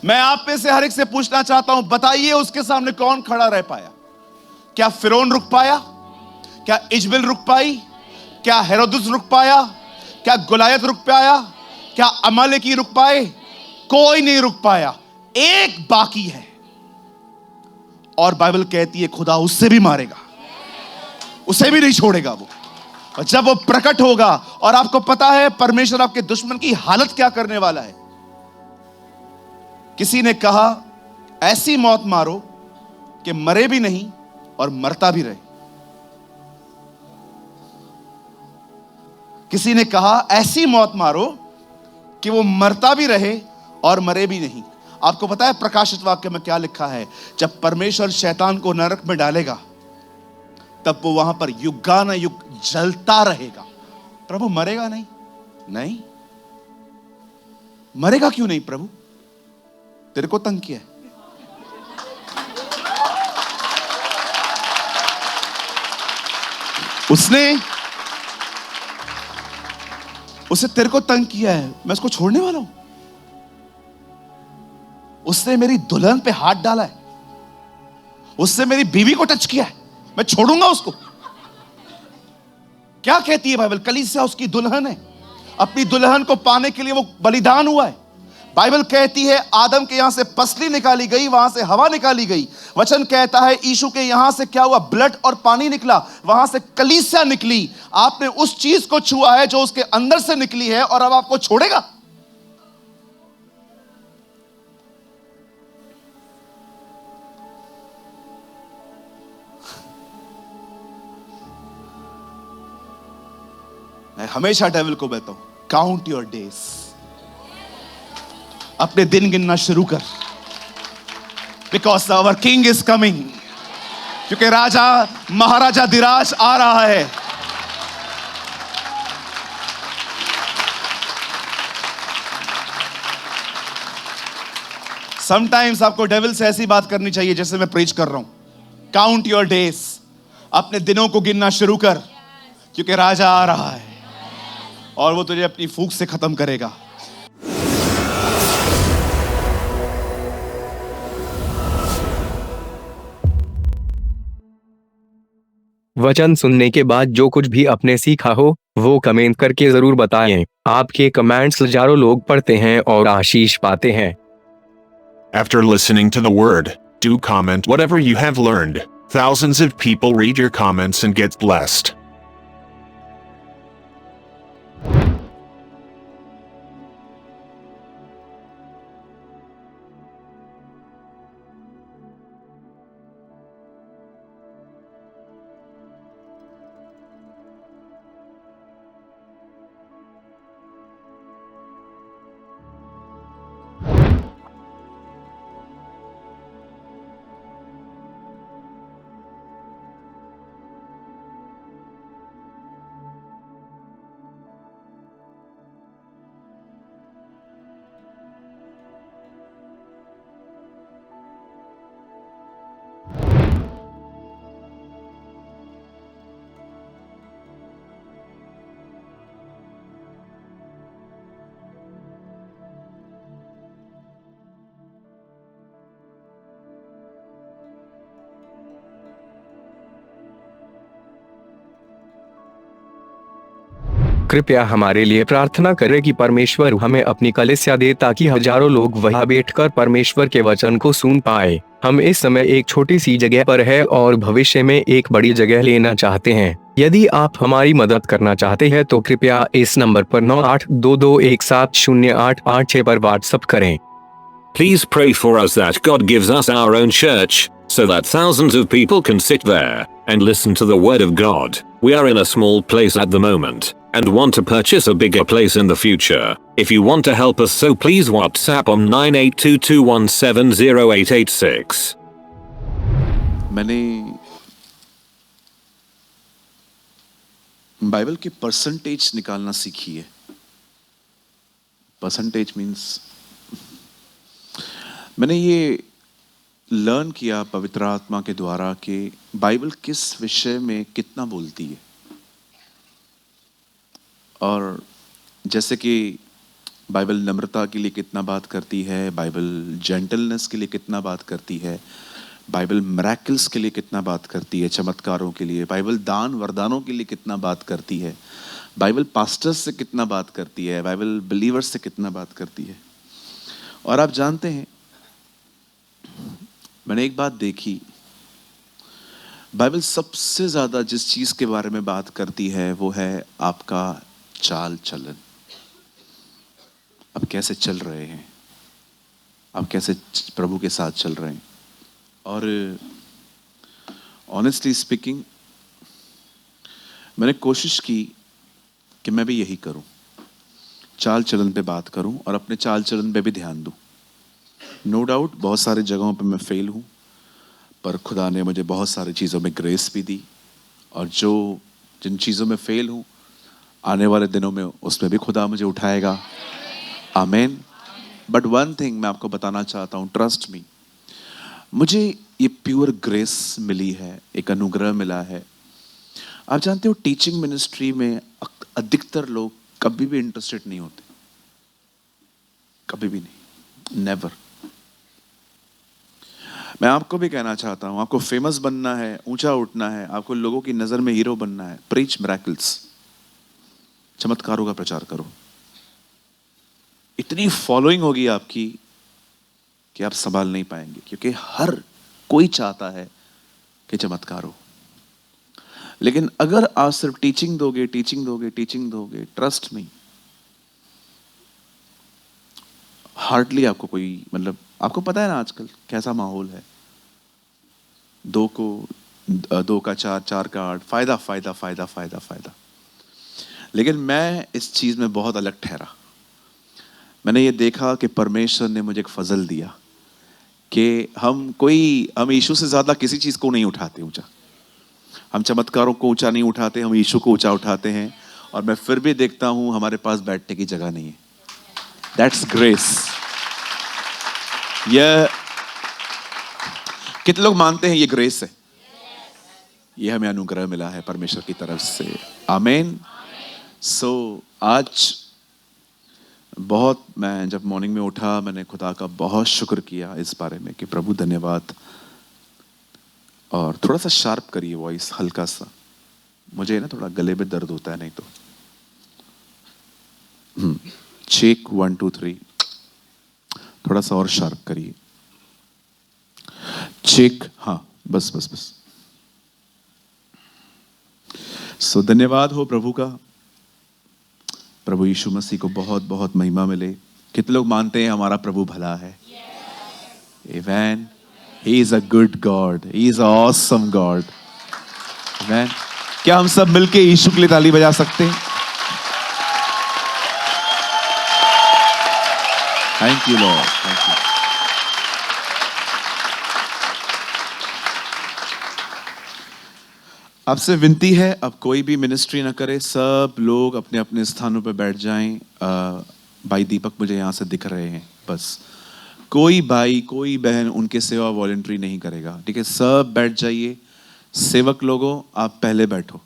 मैं आप में से हर एक से पूछना चाहता हूं, बताइए उसके सामने कौन खड़ा रह पाया? क्या फिरौन रुक पाया? क्या इजबेल रुक पाई? क्या हेरोदस रुक पाया? क्या गुलायत रुक पाया? क्या अमालेकी रुक पाए? कोई नहीं रुक पाया। एक बाकी है, और बाइबल कहती है खुदा उससे भी मारेगा, उसे भी नहीं छोड़ेगा वो। और जब वो प्रकट होगा, और आपको पता है परमेश्वर आपके दुश्मन की हालत क्या करने वाला है। किसी ने कहा ऐसी मौत मारो कि मरे भी नहीं और मरता भी रहे। किसी ने कहा ऐसी मौत मारो कि वो मरता भी रहे और मरे भी नहीं। आपको पता है प्रकाशित वाक्य में क्या लिखा है? जब परमेश्वर शैतान को नरक में डालेगा, तब वो वहां पर युगान युग जलता रहेगा। प्रभु मरेगा नहीं? नहीं मरेगा। क्यों नहीं प्रभु? तेरे को तंग किया है। उसे तेरे को तंग किया है, मैं उसको छोड़ने वाला हूं? उसने मेरी दुल्हन पे हाथ डाला है, उसने मेरी बीवी को टच किया है, मैं छोड़ूंगा उसको? क्या कहती है बाइबल? कलीसिया उसकी दुल्हन है। अपनी दुल्हन को पाने के लिए वो बलिदान हुआ है। बाइबल कहती है आदम के यहां से पसली निकाली गई, वहां से हवा निकाली गई। वचन कहता है यीशु के यहां से क्या हुआ? ब्लड और पानी निकला, वहां से कलीसिया निकली। आपने उस चीज को छुआ है जो उसके अंदर से निकली है, और अब आपको छोड़ेगा? मैं हमेशा डेविल को कहता हूं, काउंट योर डेज। अपने दिन गिनना शुरू कर, because our king is coming. क्योंकि राजा महाराजा धीराज आ रहा है। समटाइम्स आपको डेविल से ऐसी बात करनी चाहिए जैसे मैं प्रीच कर रहा हूं। काउंट योर डेज, अपने दिनों को गिनना शुरू कर, क्योंकि राजा आ रहा है और वो तुझे अपनी फूंक से खत्म करेगा। वचन सुनने के बाद जो कुछ भी आपने सीखा हो वो कमेंट करके जरूर बताएं। आपके कमेंट्स हजारों लोग पढ़ते हैं और आशीष पाते हैं। After listening to the word, do comment whatever you have learned. Thousands of people read your comments and get blessed. कृपया हमारे लिए प्रार्थना करें कि परमेश्वर हमें अपनी कलीसिया दे ताकि हजारों लोग वहां बैठकर परमेश्वर के वचन को सुन पाए। हम इस समय एक छोटी सी जगह पर है और भविष्य में एक बड़ी जगह लेना चाहते हैं। यदि आप हमारी मदद करना चाहते हैं तो कृपया इस नंबर पर 9822170856 पर व्हाट्सएप करें। Please pray for us that God gives us our own church, so that thousands of people can sit there and listen to the word of God. We are in a small place at the moment and want to purchase a bigger place in the future. If you want to help us, so please WhatsApp on 9822170886. मैंने Bible की percentage निकालना सीखी है। Percentage means मैंने ये learn किया पवित्र आत्मा के द्वारा कि बाइबल किस विषय में कितना बोलती है। और जैसे कि बाइबल नम्रता के लिए कितना बात करती है, बाइबल जेंटलनेस के लिए कितना बात करती है, बाइबल मिरेकल्स के लिए कितना बात करती है, चमत्कारों के लिए, बाइबल दान वरदानों के लिए कितना बात करती है, बाइबल पास्टर्स से कितना बात करती है, बाइबल बिलीवर्स से कितना बात करती है। और आप जानते हैं, मैंने एक बात देखी, बाइबल सबसे ज्यादा जिस चीज के बारे में बात करती है वो है आपका चाल चलन। आप कैसे चल रहे हैं, आप कैसे प्रभु के साथ चल रहे हैं। और ऑनेस्टली स्पीकिंग, मैंने कोशिश की कि मैं भी यही करूं, चाल चलन पे बात करूं और अपने चाल चलन पे भी ध्यान दूं। नो डाउट बहुत सारी जगहों पे मैं फेल हूं, पर खुदा ने मुझे बहुत सारी चीज़ों में ग्रेस भी दी, और जिन चीज़ों में फेल हूं, आने वाले दिनों में उसमें भी खुदा मुझे उठाएगा। आमीन। बट वन थिंग मैं आपको बताना चाहता हूं, ट्रस्ट मी, मुझे ये प्योर ग्रेस मिली है, एक अनुग्रह मिला है। आप जानते हो टीचिंग मिनिस्ट्री में अधिकतर लोग कभी भी इंटरेस्टेड नहीं होते, कभी भी नहीं, नेवर। मैं आपको भी कहना चाहता हूं, आपको फेमस बनना है, ऊंचा उठना है, आपको लोगों की नजर में हीरो बनना है, प्रीच मिरेकल्स, चमत्कारों का प्रचार करो। इतनी फॉलोइंग होगी आपकी कि आप संभाल नहीं पाएंगे, क्योंकि हर कोई चाहता है कि चमत्कार हो। लेकिन अगर आप सिर्फ टीचिंग दोगे, ट्रस्ट मी, हार्डली आपको कोई, मतलब आपको पता है ना आजकल कैसा माहौल है, 2 का 4, 4 का 8, फायदा फायदा फायदा फायदा फायदा। लेकिन मैं इस चीज में बहुत अलग ठहरा। मैंने ये देखा कि परमेश्वर ने मुझे एक फजल दिया कि हम यीशु से ज्यादा किसी चीज को नहीं उठाते ऊंचा, हम चमत्कारों को ऊंचा नहीं उठाते, हम यीशु को ऊंचा उठाते हैं। और मैं फिर भी देखता हूं हमारे पास बैठने की जगह नहीं है। That's grace. यह कितने लोग मानते हैं ये ग्रेस है? ये हमें अनुग्रह मिला है परमेश्वर की तरफ से। आमीन। सो आज बहुत, मैं जब मॉर्निंग में उठा, मैंने खुदा का बहुत शुक्र किया इस बारे में कि प्रभु धन्यवाद। और थोड़ा सा शार्प करिए वॉइस, हल्का सा, मुझे ना थोड़ा गले में दर्द होता है नहीं तो। चेक 1 2 3, थोड़ा सा और शार्प करिए। चेक, हाँ, बस बस बस। सो धन्यवाद हो प्रभु का। प्रभु यीशु मसीह को बहुत बहुत महिमा मिले। कितने लोग मानते हैं हमारा प्रभु भला है? आमीन। He is a good God. He is an awesome God. Amen. क्या हम सब मिलके यीशु के लिए ताली बजा सकते हैं? Thank you Lord. Thank you. आपसे विनती है, अब कोई भी मिनिस्ट्री ना करे, सब लोग अपने अपने स्थानों पर बैठ जाएं। भाई दीपक मुझे यहाँ से दिख रहे हैं, बस कोई भाई कोई बहन उनके सेवा वॉलंटरी नहीं करेगा, ठीक है? सब बैठ जाइए। सेवक लोगों, आप पहले बैठो।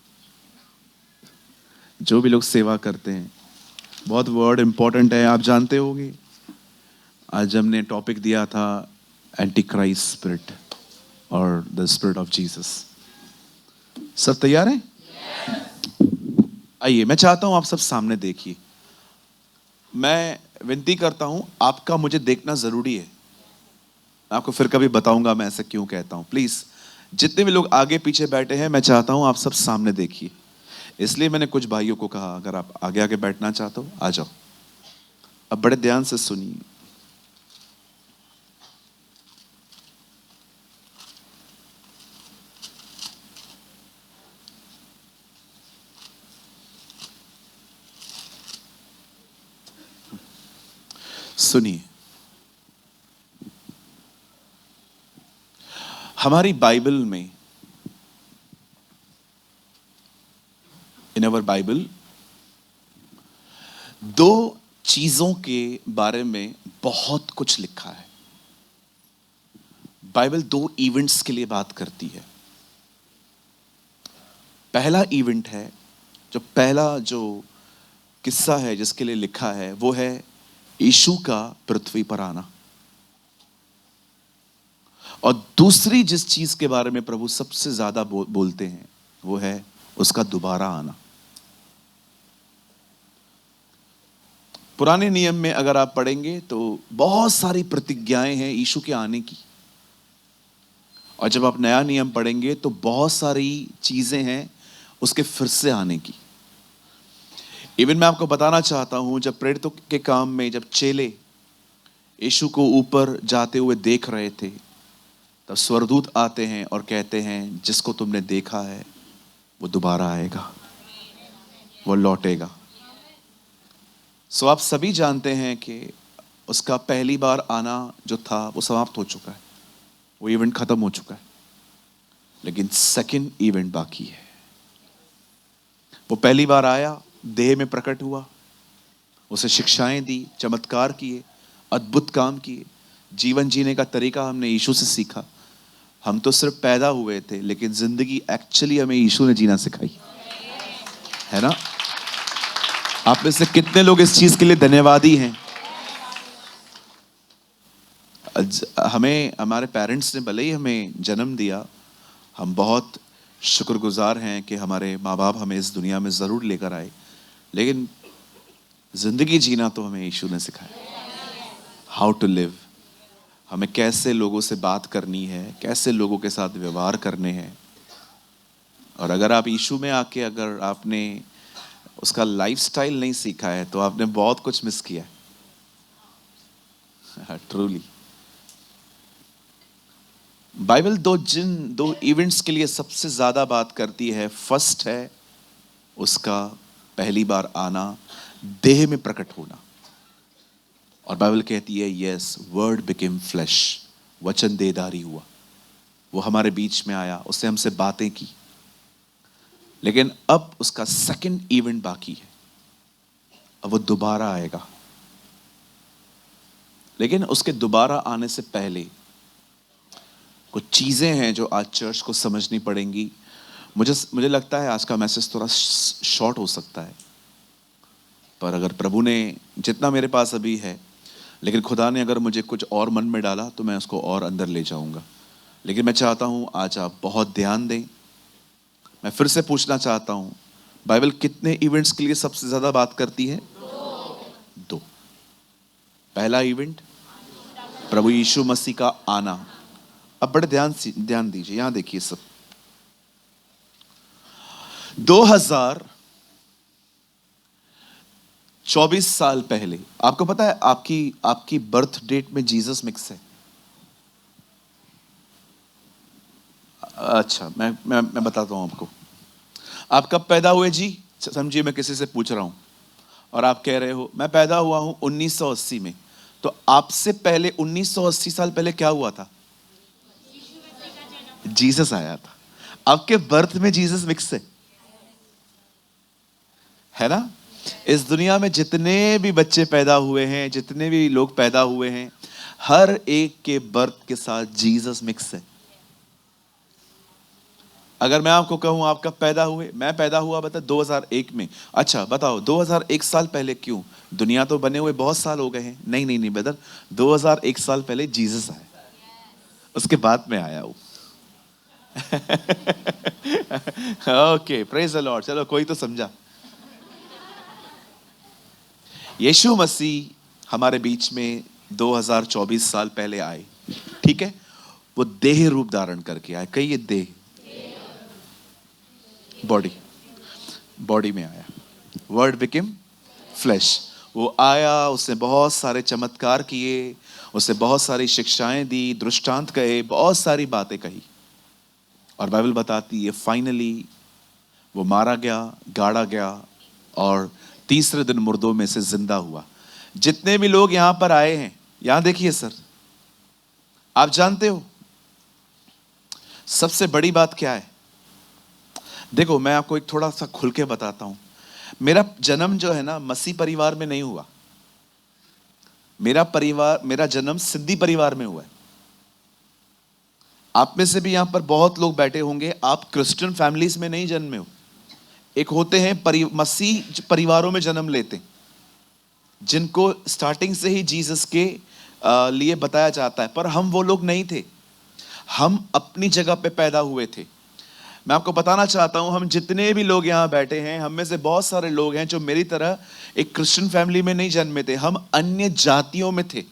जो भी लोग सेवा करते हैं, बहुत वर्ड इंपॉर्टेंट है, आप जानते होंगे। आज हमने टॉपिक दिया था एंटी क्राइस्ट स्पिरिट और द स्पिरिट ऑफ जीसस। सब तैयार हैं? आइए, मैं चाहता हूं आप सब सामने देखिए। मैं विनती करता हूं, आपका मुझे देखना जरूरी है। आपको फिर कभी बताऊंगा मैं ऐसे क्यों कहता हूं। प्लीज, जितने भी लोग आगे पीछे बैठे हैं, मैं चाहता हूं आप सब सामने देखिए। इसलिए मैंने कुछ भाइयों को कहा, अगर आप आगे आगे बैठना चाहते हो आ जाओ। अब बड़े ध्यान से सुनिए। सुनिए, हमारी बाइबल में, इन अवर बाइबल, 2 चीजों के बारे में बहुत कुछ लिखा है। बाइबल 2 इवेंट्स के लिए बात करती है। पहला इवेंट है, जो पहला जो किस्सा है जिसके लिए लिखा है, वो है यीशु का पृथ्वी पर आना। और दूसरी जिस चीज के बारे में प्रभु सबसे ज्यादा बोलते हैं वो है उसका दोबारा आना। पुराने नियम में अगर आप पढ़ेंगे तो बहुत सारी प्रतिज्ञाएं हैं यीशु के आने की, और जब आप नया नियम पढ़ेंगे तो बहुत सारी चीजें हैं उसके फिर से आने की। इवन मैं आपको बताना चाहता हूं, जब प्रेरितों के काम में जब चेले यीशु को ऊपर जाते हुए देख रहे थे, तब स्वर्गदूत आते हैं और कहते हैं जिसको तुमने देखा है वो दोबारा आएगा, वो लौटेगा। सो आप सभी जानते हैं कि उसका पहली बार आना जो था वो समाप्त हो चुका है, वो इवेंट खत्म हो चुका है, लेकिन सेकंड इवेंट बाकी है। वो पहली बार आया, देह में प्रकट हुआ, उसे शिक्षाएं दी, चमत्कार किए, अद्भुत काम किए, जीवन जीने का तरीका हमने यीशु से सीखा। हम तो सिर्फ पैदा हुए थे, लेकिन जिंदगी एक्चुअली हमें यीशु ने जीना सिखाई, है ना? आप में से कितने लोग इस चीज के लिए धन्यवादी हैं? हमें हमारे पेरेंट्स ने भले ही हमें जन्म दिया, हम बहुत शुक्रगुजार हैं कि हमारे माँ बाप हमें इस दुनिया में जरूर लेकर आए, लेकिन जिंदगी जीना तो हमें यीशु ने सिखाया। हाउ टू लिव, हमें कैसे लोगों से बात करनी है, कैसे लोगों के साथ व्यवहार करने हैं। और अगर आप यीशु में आके अगर आपने उसका लाइफस्टाइल नहीं सीखा है तो आपने बहुत कुछ मिस किया है। ट्रूली बाइबल दो इवेंट्स के लिए सबसे ज्यादा बात करती है। फर्स्ट है उसका पहली बार आना, देह में प्रकट होना। और बाइबल कहती है यस, वर्ड बिकेम फ्लैश, वचन देहधारी हुआ, वो हमारे बीच में आया, उससे हमसे बातें की। लेकिन अब उसका सेकंड इवेंट बाकी है, अब वो दोबारा आएगा। लेकिन उसके दोबारा आने से पहले कुछ चीजें हैं जो आज चर्च को समझनी पड़ेंगी। मुझे लगता है आज का मैसेज थोड़ा शॉर्ट हो सकता है, पर अगर प्रभु ने जितना मेरे पास अभी है, लेकिन खुदा ने अगर मुझे कुछ और मन में डाला तो मैं उसको और अंदर ले जाऊंगा। लेकिन मैं चाहता हूं आज आप बहुत ध्यान दें। मैं फिर से पूछना चाहता हूं, बाइबल कितने इवेंट्स के लिए सबसे ज्यादा बात करती है? दो। पहला इवेंट प्रभु यीशु मसीह का आना। अब बड़े ध्यान दीजिए, यहां देखिए सब। 2024 साल पहले, आपको पता है आपकी बर्थ डेट में जीसस मिक्स है। अच्छा, मैं बताता हूं आपको। आप कब पैदा हुए जी? समझिए मैं किसी से पूछ रहा हूं और आप कह रहे हो मैं पैदा हुआ हूं 1980 में, तो आपसे पहले 1980 साल पहले क्या हुआ था? जीसस आया था। आपके बर्थ में जीसस मिक्स है ना? इस दुनिया में जितने भी बच्चे पैदा हुए हैं, जितने भी लोग पैदा हुए हैं, हर एक के बर्थ के साथ जीसस मिक्स है। अगर मैं आपको कहूं आप कब पैदा हुए? मैं पैदा हुआ बता 2001 में। अच्छा बताओ 2001 साल पहले क्यों? दुनिया तो बने हुए बहुत साल हो गए हैं। नहीं ब्रदर, 2001 साल पहले जीसस आया, उसके बाद में आया वो। Okay, praise the Lord. चलो कोई तो समझा। यीशु मसीह हमारे बीच में 2024 साल पहले आए, ठीक है? वो देह रूप धारण करके आए। कहिए देह, बॉडी में आया। Word became flash. वो आया, उसने बहुत सारे चमत्कार किए, उसने बहुत सारी शिक्षाएं दी, दृष्टांत कहे, बहुत सारी बातें कही। और बाइबल बताती है फाइनली वो मारा गया, गाड़ा गया और तीसरे दिन मुर्दों में से जिंदा हुआ। जितने भी लोग यहां पर आए हैं, यहां देखिए सर, आप जानते हो सबसे बड़ी बात क्या है? देखो मैं आपको एक थोड़ा सा खुल के बताता हूं। मेरा जन्म जो है ना, मसीह परिवार में नहीं हुआ। मेरा जन्म सिद्धि परिवार में हुआ है। आप में से भी यहां पर बहुत लोग बैठे होंगे, आप क्रिश्चियन फैमिलीज में नहीं जन्मे हो। एक होते हैं मसीह परिवारों में जन्म लेते हैं, जिनको स्टार्टिंग से ही जीसस के लिए बताया जाता है, पर हम वो लोग नहीं थे। हम अपनी जगह पे पैदा हुए थे। मैं आपको बताना चाहता हूं, हम जितने भी लोग यहाँ बैठे हैं, हम में से बहुत सारे लोग हैं जो मेरी तरह एक क्रिश्चियन फैमिली में नहीं जन्मे थे। हम अन्य जातियों में थे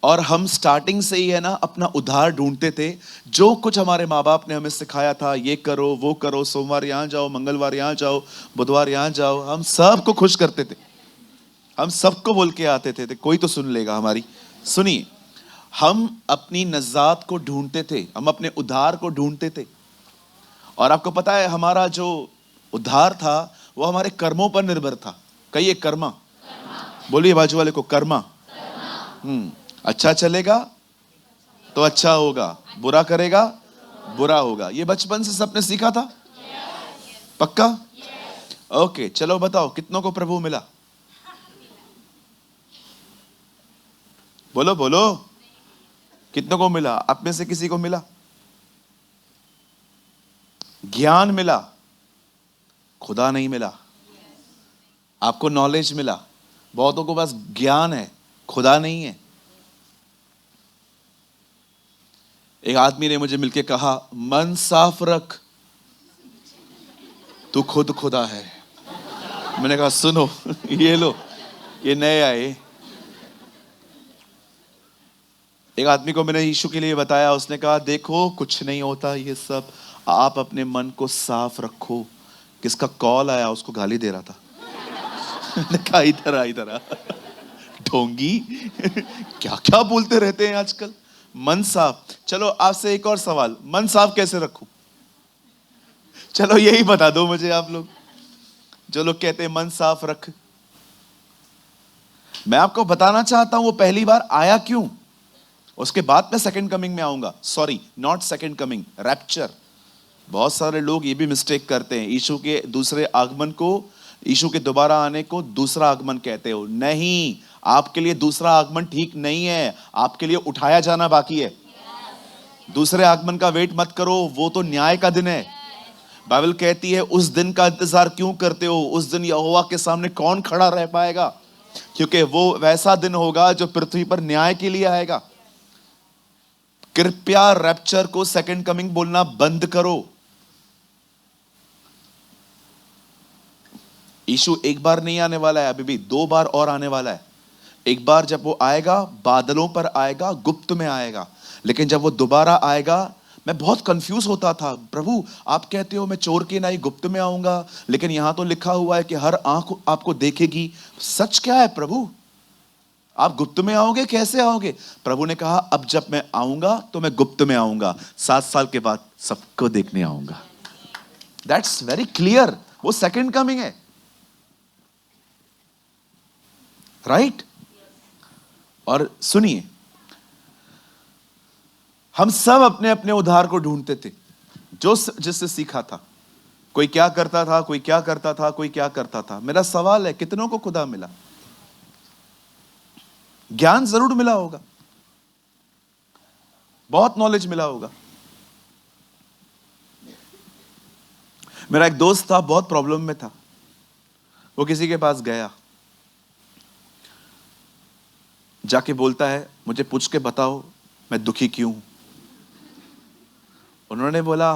और हम स्टार्टिंग से ही है ना अपना उद्धार ढूंढते थे। जो कुछ हमारे माँ बाप ने हमें सिखाया था, ये करो वो करो, सोमवार यहाँ जाओ, मंगलवार यहाँ जाओ, बुधवार यहाँ जाओ, हम सबको खुश करते थे। हम सबको बोल के आते थे, कोई तो सुन लेगा हमारी। सुनिए, हम अपनी नजात को ढूंढते थे, हम अपने उद्धार को ढूंढते थे। और आपको पता है हमारा जो उद्धार था वो हमारे कर्मों पर निर्भर था। कहिए कर्मा, बोलिए बाजू वाले को कर्मा। अच्छा चलेगा तो अच्छा होगा, बुरा करेगा बुरा होगा। ये बचपन से सबने सीखा था। पक्का? ओके, चलो बताओ कितनों को प्रभु मिला? बोलो बोलो, कितनों को मिला? आप में से किसी को मिला? ज्ञान मिला, खुदा नहीं मिला। आपको नॉलेज मिला, बहुतों को बस ज्ञान है, खुदा नहीं है। एक आदमी ने मुझे मिलके कहा, मन साफ रख, तू खुद खुदा है। मैंने कहा सुनो, ये लो, ये नए आए। एक आदमी को मैंने यीशु के लिए बताया, उसने कहा देखो कुछ नहीं होता ये सब, आप अपने मन को साफ रखो। किसका कॉल आया, उसको गाली दे रहा था। मैंने कहा इधर आ, इधर आ ढोंगी। क्या क्या बोलते रहते हैं आजकल। मन साफ। चलो आपसे एक और सवाल, मन साफ कैसे रखूं? चलो यही बता दो मुझे आप लोग, जो लोग कहते हैं मन साफ रख। मैं आपको बताना चाहता हूं वो पहली बार आया क्यों, उसके बाद मैं सेकंड कमिंग में आऊंगा। Sorry, not second coming, rapture. बहुत सारे लोग ये भी मिस्टेक करते हैं, यीशु के दूसरे आगमन को, यीशु के दोबारा आने को दूसरा आगमन कहते हो। नहीं, आपके लिए दूसरा आगमन ठीक नहीं है, आपके लिए उठाया जाना बाकी है। दूसरे आगमन का वेट मत करो, वो तो न्याय का दिन है। बाइबल कहती है उस दिन का इंतजार क्यों करते हो? उस दिन यहोवा के सामने कौन खड़ा रह पाएगा? क्योंकि वो वैसा दिन होगा जो पृथ्वी पर न्याय के लिए आएगा। कृपया रैप्चर को सेकंड कमिंग बोलना बंद करो। यीशु एक बार नहीं आने वाला है, अभी भी 2 बार और आने वाला है। एक बार जब वो आएगा बादलों पर आएगा, गुप्त में आएगा। लेकिन जब वो दोबारा आएगा, मैं बहुत कंफ्यूज होता था, प्रभु आप कहते हो मैं चोर के नहीं गुप्त में आऊंगा, लेकिन यहां तो लिखा हुआ है कि हर आंख आपको देखेगी। सच क्या है प्रभु? आप गुप्त में आओगे, कैसे आओगे? प्रभु ने कहा अब जब मैं आऊंगा तो मैं गुप्त में आऊंगा, 7 साल के बाद सबको देखने आऊंगा। दैट्स वेरी क्लियर, वो सेकंड कमिंग है, राइट? और सुनिए, हम सब अपने अपने उद्धार को ढूंढते थे, जो जिससे सीखा था। कोई क्या करता था, कोई क्या करता था, कोई क्या करता था। मेरा सवाल है, कितनों को खुदा मिला? ज्ञान जरूर मिला होगा, बहुत नॉलेज मिला होगा। मेरा एक दोस्त था, बहुत प्रॉब्लम में था। वो किसी के पास गया, जाके बोलता है मुझे पूछ के बताओ मैं दुखी क्यों हूं। उन्होंने बोला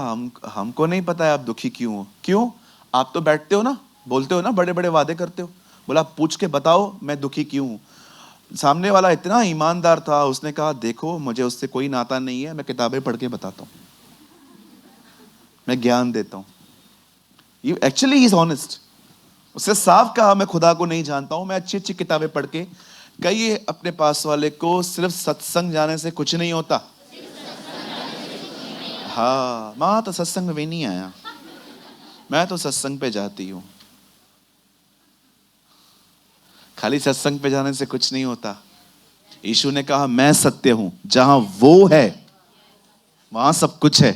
हमको नहीं पता है आप दुखी क्यों हो। क्यों? आप तो बैठते हो ना, बोलते हो ना, बड़े बड़े वादे करते हो। बोला पूछ के बताओ मैं दुखी क्यों हूं। सामने वाला इतना ईमानदार था, उसने कहा देखो मुझे उससे कोई नाता नहीं है, मैं किताबें पढ़ के बताता हूं, मैं ज्ञान देता हूं। ये एक्चुअली ही इज ऑनेस्ट। उससे साफ कहा मैं खुदा को नहीं जानता हूं, मैं अच्छी अच्छी किताबें पढ़ के। कहिए अपने पास वाले को, सिर्फ सत्संग जाने से कुछ नहीं होता। हाँ, माँ तो सत्संग में भी नहीं आया, मैं तो सत्संग पे जाती हूँ। खाली सत्संग पे जाने से कुछ नहीं होता। यीशु ने कहा मैं सत्य हूं, जहां वो है वहां सब कुछ है।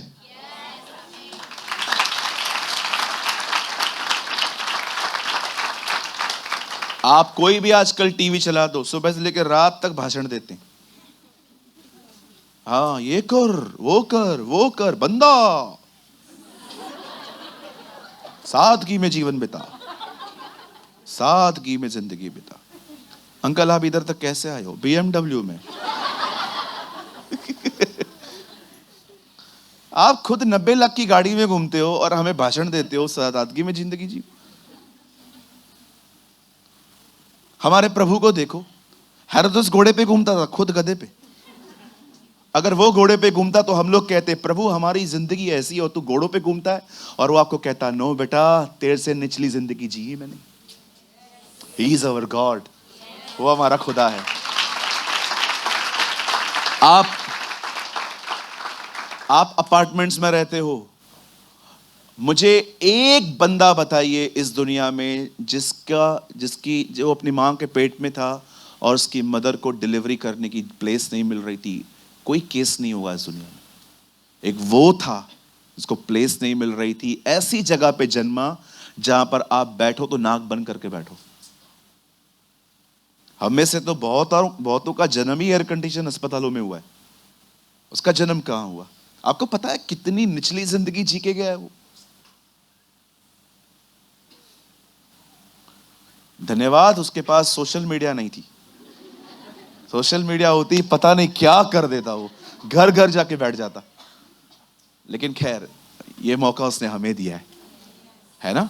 आप कोई भी आजकल टीवी चला दो, सुबह से लेकर रात तक भाषण देते हैं। हाँ, ये कर वो कर वो कर, बंदा सादगी में जीवन बिता, सादगी में जिंदगी बिता। अंकल आप इधर तक कैसे आए हो? BMW में। आप खुद 90 लाख की गाड़ी में घूमते हो और हमें भाषण देते हो सादगी में जिंदगी जी। हमारे प्रभु को देखो, हेरोदेस घोड़े पे घूमता था, खुद गधे पे। अगर वो घोड़े पे घूमता तो हम लोग कहते प्रभु हमारी जिंदगी ऐसी है और तू घोड़ों पे घूमता है। और वो आपको कहता नो बेटा, तेरे से निचली जिंदगी जी मैंने। ही इज अवर गॉड, वो हमारा खुदा है। आप अपार्टमेंट्स में रहते हो, मुझे एक बंदा बताइए इस दुनिया में जिसकी जो अपनी मां के पेट में था और उसकी मदर को डिलीवरी करने की प्लेस नहीं मिल रही थी। कोई केस नहीं हुआ इस दुनिया में। एक वो था जिसको प्लेस नहीं मिल रही थी, ऐसी जगह पे जन्मा जहां पर आप बैठो तो नाक बंद करके बैठो। हम में से तो बहुतों का जन्म ही एयर कंडीशन अस्पतालों में हुआ है। उसका जन्म कहां हुआ? आपको पता है कितनी निचली जिंदगी जी के गया है वो? धन्यवाद उसके पास सोशल मीडिया नहीं थी। सोशल मीडिया होती पता नहीं क्या कर देता, वो घर घर जाके बैठ जाता। लेकिन खैर ये मौका उसने हमें दिया है ना।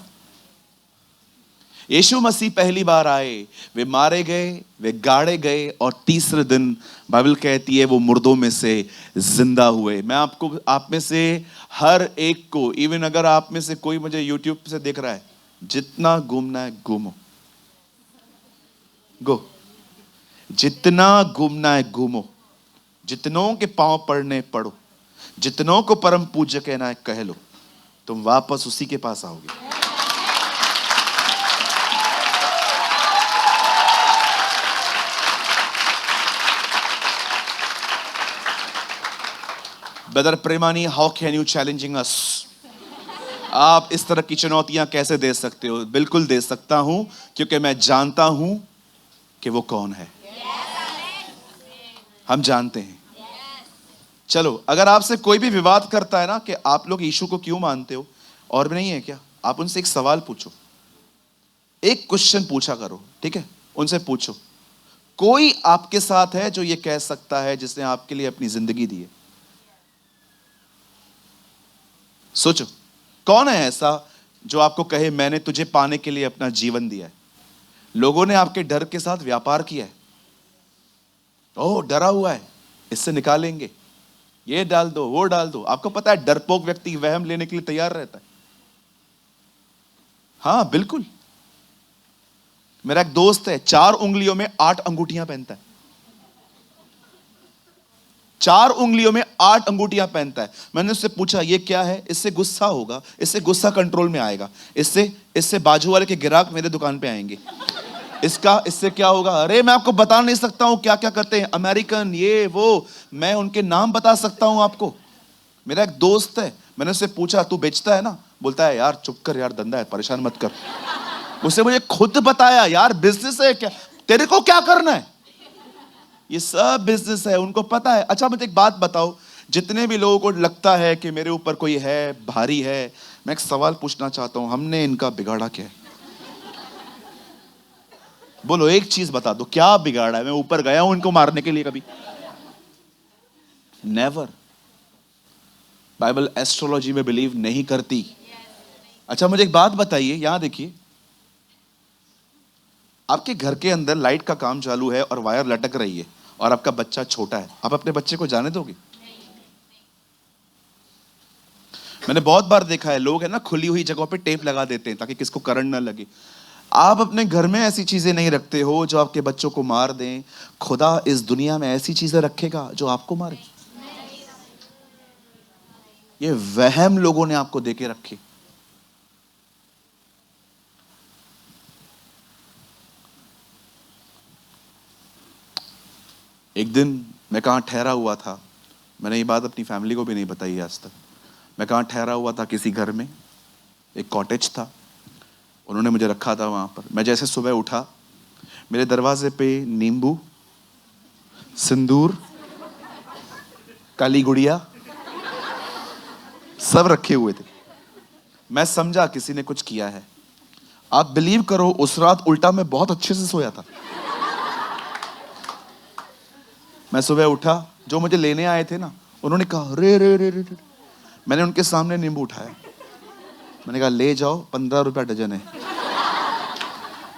यीशु मसीह पहली बार आए, वे मारे गए, वे गाड़े गए और तीसरे दिन बाइबल कहती है वो मुर्दों में से जिंदा हुए। मैं आप में से हर एक को, इवन अगर आप में से कोई मुझे यूट्यूब से देख रहा है, जितना घूमना है घूमो, गो। जितना घूमना है घूमो, जितनों के पांव पड़ने पड़ो, जितनों को परम पूज्य कहना है कह लो, तुम वापस उसी के पास आओगे। Brother Premani, how can you challenging us? आप इस तरह की चुनौतियां कैसे दे सकते हो? बिल्कुल दे सकता हूं, क्योंकि मैं जानता हूं कि वो कौन है। हम जानते हैं। चलो, अगर आपसे कोई भी विवाद करता है ना कि आप लोग यीशु को क्यों मानते हो, और भी नहीं है क्या, आप उनसे एक सवाल पूछो, एक क्वेश्चन पूछा करो, ठीक है? उनसे पूछो, कोई आपके साथ है जो ये कह सकता है जिसने आपके लिए अपनी जिंदगी दी है? सोचो, कौन है ऐसा जो आपको कहे मैंने तुझे पाने के लिए अपना जीवन दिया है? लोगों ने आपके डर के साथ व्यापार किया है। ओह, डरा हुआ है, इससे निकालेंगे, ये डाल दो, वो डाल दो। आपको पता है डरपोक व्यक्ति वहम लेने के लिए तैयार रहता है। हाँ बिल्कुल। मेरा एक दोस्त है, 4 उंगलियों में 8 अंगूठियां पहनता है। 4 उंगलियों में 8 अंगूठियां पहनता है। मैंने उससे पूछा ये क्या है? इससे गुस्सा होगा, इससे गुस्सा कंट्रोल में आएगा, इससे बाजू वाले के ग्राहक मेरे दुकान पे आएंगे। इससे क्या होगा? अरे मैं आपको बता नहीं सकता हूं क्या क्या करते हैं, अमेरिकन ये वो, मैं उनके नाम बता सकता हूं आपको। मेरा एक दोस्त है, मैंने उससे पूछा तू बेचता है ना? बोलता है यार चुप कर यार, धंधा है, परेशान मत कर। उसने मुझे खुद बताया यार बिजनेस है क्या, तेरे को क्या करना है, ये सब बिजनेस है, उनको पता है। अच्छा मुझे एक बात बताओ, जितने भी लोगों को लगता है कि मेरे ऊपर कोई है, भारी है, मैं एक सवाल पूछना चाहता हूं, हमने इनका बिगाड़ा क्या है? बोलो, एक चीज बता दो, क्या बिगाड़ा है? मैं ऊपर गया हूं इनको मारने के लिए कभी? नेवर। बाइबल एस्ट्रोलॉजी में बिलीव नहीं करती। अच्छा मुझे एक बात बताइए, यहां देखिए, आपके घर के अंदर लाइट का काम चालू है और वायर लटक रही है और आपका बच्चा छोटा है, आप अपने बच्चे को जाने दोगे? मैंने बहुत बार देखा है, लोग है ना खुली हुई जगहों पे टेप लगा देते हैं ताकि किसको करंट ना लगे। आप अपने घर में ऐसी चीजें नहीं रखते हो जो आपके बच्चों को मार दें। खुदा इस दुनिया में ऐसी चीजें रखेगा जो आपको मारे? ये वहम लोगों ने आपको देके रखे। एक दिन मैं कहाँ ठहरा हुआ था, मैंने ये बात अपनी फैमिली को भी नहीं बताई आज तक। मैं कहाँ ठहरा हुआ था, किसी घर में, एक कॉटेज था, उन्होंने मुझे रखा था वहाँ पर। मैं जैसे सुबह उठा, मेरे दरवाजे पे नींबू, सिंदूर, काली गुड़िया सब रखे हुए थे। मैं समझा किसी ने कुछ किया है। आप बिलीव करो, उस रात उल्टा मैं बहुत अच्छे से सोया था। मैं सुबह उठा, जो मुझे लेने आए थे ना, उन्होंने कहा रे रे रे रे रे। मैंने उनके सामने नींबू उठाया, मैंने कहा ले जाओ, 15 रुपया डजन है,